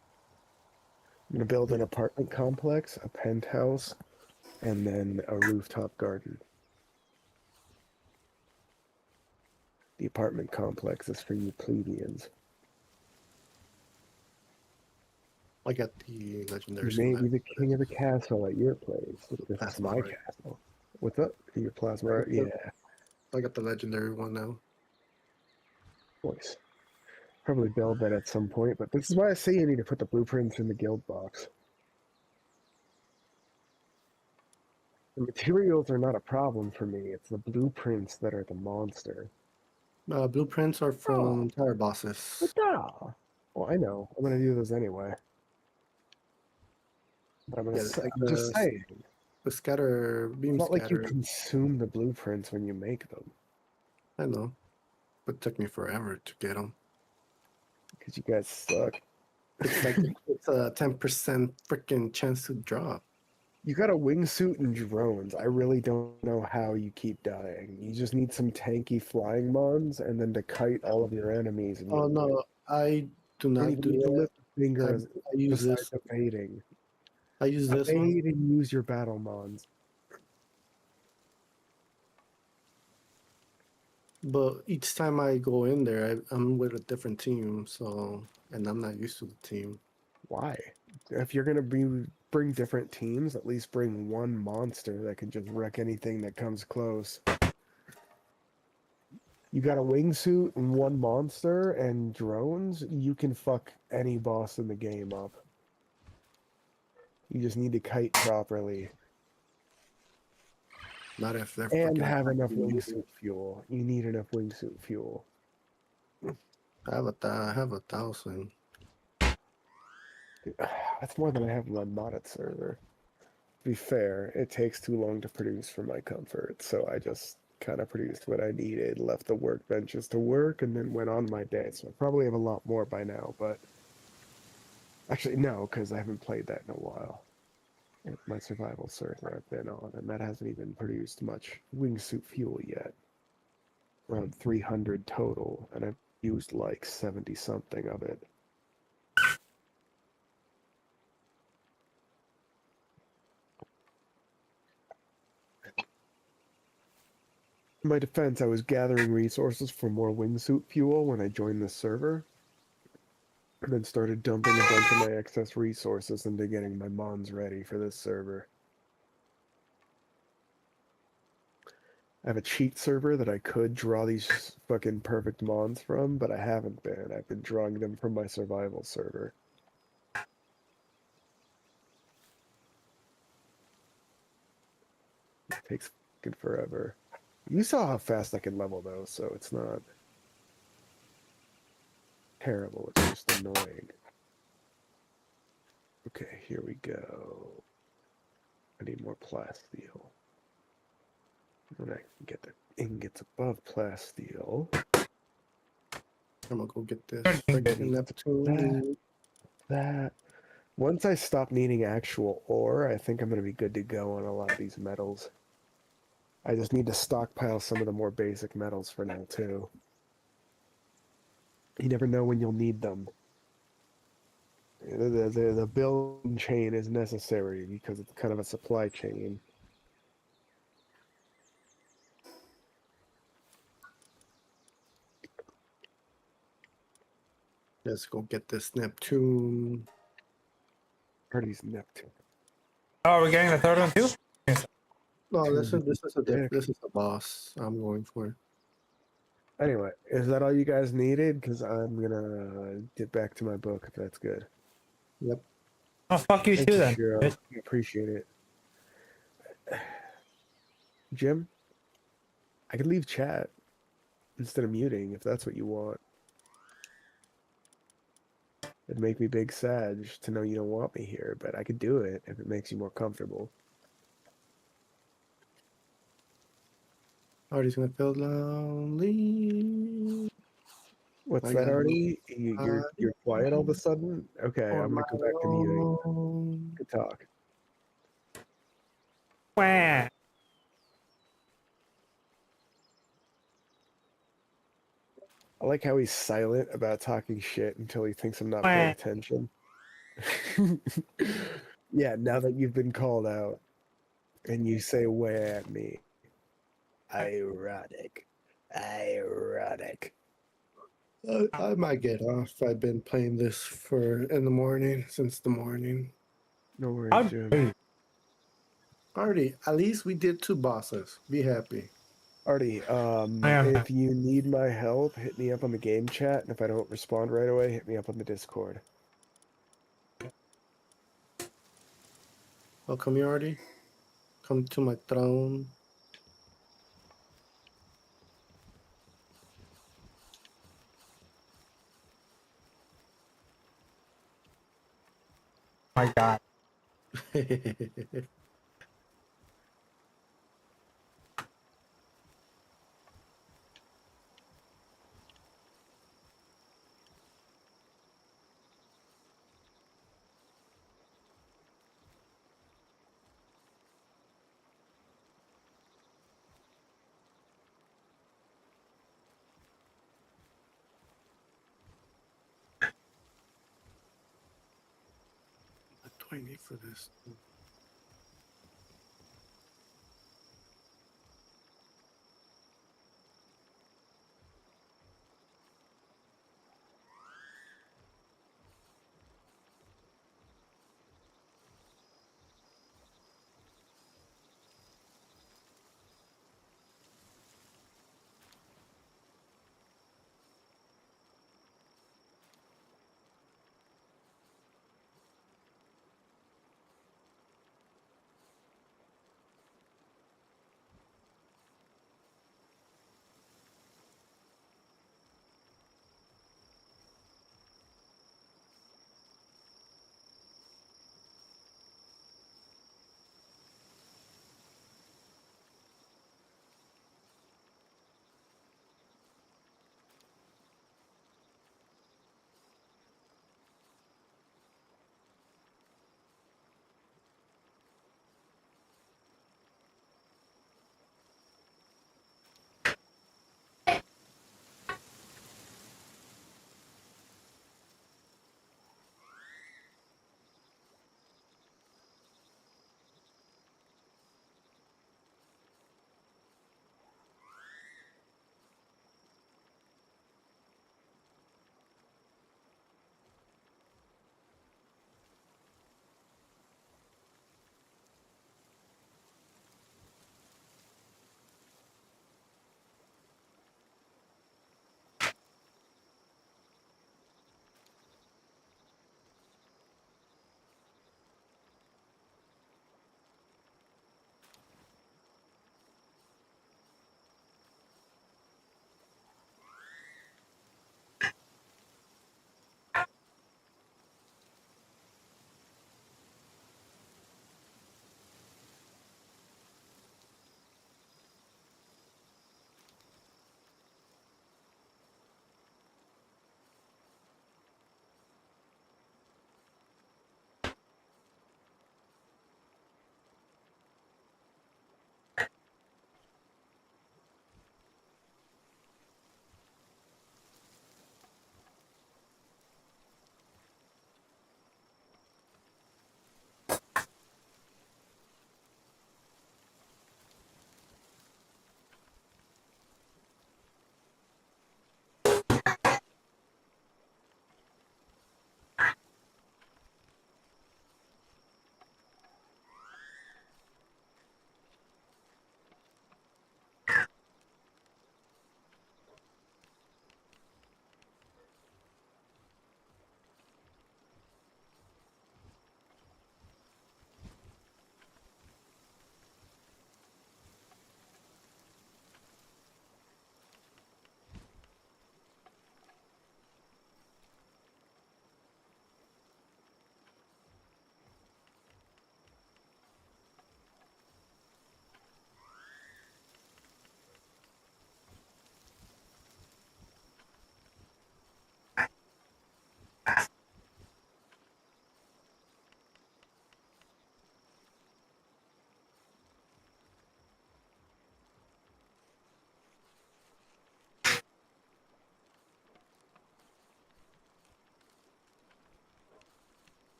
I'm going to build an apartment complex, a penthouse, and then a rooftop garden. The apartment complex is for you plebeians. I got the legendary. You may be the king of the castle at your place. This is Plasma, my right? castle. What's up? Your plasma? Yeah. I got the legendary one now. Voice. Probably build that at some point, but this is why I say you need to put the blueprints in the guild box. The materials are not a problem for me. It's the blueprints that are the monster. Blueprints are from tower bosses. What the? Well, I know. I'm gonna do those anyway. But I'm gonna. Yeah, like I'm just saying. the scatter beam It's not like you scatter. consume the blueprints when you make them, I know, but it took me forever to get them. because you guys suck. It's like it's a 10% freaking chance to drop. You got a wingsuit and drones. I really don't know how you keep dying. You just need some tanky flying mons and then to kite all of your enemies. And Oh you'll win. no, I do You don't not even do need to that. lift a finger I, as I use besides this. evading. I use this one. Evade and use your battle mons. But each time I go in there, I'm with a different team, so and I'm not used to the team. Why? If you're gonna bring different teams, at least bring one monster that can just wreck anything that comes close. You got a wingsuit and one monster and drones, you can fuck any boss in the game up. You just need to kite properly. Not if they're And fucking have enough attacking you. wingsuit fuel. You need enough wingsuit fuel. I have 1,000. That's more than I have on my modded server. To be fair, it takes too long to produce for my comfort, so I just kind of produced what I needed, left the workbenches to work, and then went on my day. So I probably have a lot more by now, but... Actually, no, because I haven't played that in a while. It's my survival server I've been on, and that hasn't even produced much wingsuit fuel yet. Around 300 total, and I've used like 70-something of it. In my defense, I was gathering resources for more wingsuit fuel when I joined the server, and then started dumping a bunch of my excess resources into getting my mons ready for this server. I have a cheat server that I could draw these fucking perfect mons from, but I haven't been. I've been drawing them from my survival server. It takes fucking forever. You saw how fast I can level though, so it's not terrible, it's just annoying. Okay, here we go. I need more plasteel. When I can get the ingots above plasteel. I'm gonna go get this Good. freaking Neptune. That. Once I stop needing actual ore, I think I'm going to be good to go on a lot of these metals. I just need to stockpile some of the more basic metals for now, too. You never know when you'll need them. The building chain is necessary because it's kind of a supply chain. Let's go get this Neptune. Party's Neptune. Oh, we're getting the third one too? Yes. No, Two dick. this is a boss I'm going for. Anyway, is that all you guys needed? Because I'm gonna get back to my book if that's good. Yep. Oh, fuck you Thank too you, then. Shiro. bitch. I appreciate it. Jim, I could leave chat instead of muting if that's what you want. It'd make me big sad to know you don't want me here, but I could do it if it makes you more comfortable. Artie's gonna feel lonely. What's I that, got Artie? You're quiet all of a nobody sudden? Okay, for I'm my gonna go back to muting. own. Good talk. Wah. I like how he's silent about talking shit until he thinks I'm not Wah. paying attention. Yeah, now that you've been called out and you say where at me. Ironic. Ironic. I might get off. I've been playing this in the morning since the morning. No worries, How Jim. dare you? Artie, at least we did 2 bosses. Be happy. Artie, I am. if you need my help, hit me up on the game chat, and if I don't respond right away, hit me up on the Discord. Oh, come here, Artie. Come to my throne. My God. What do I need for this?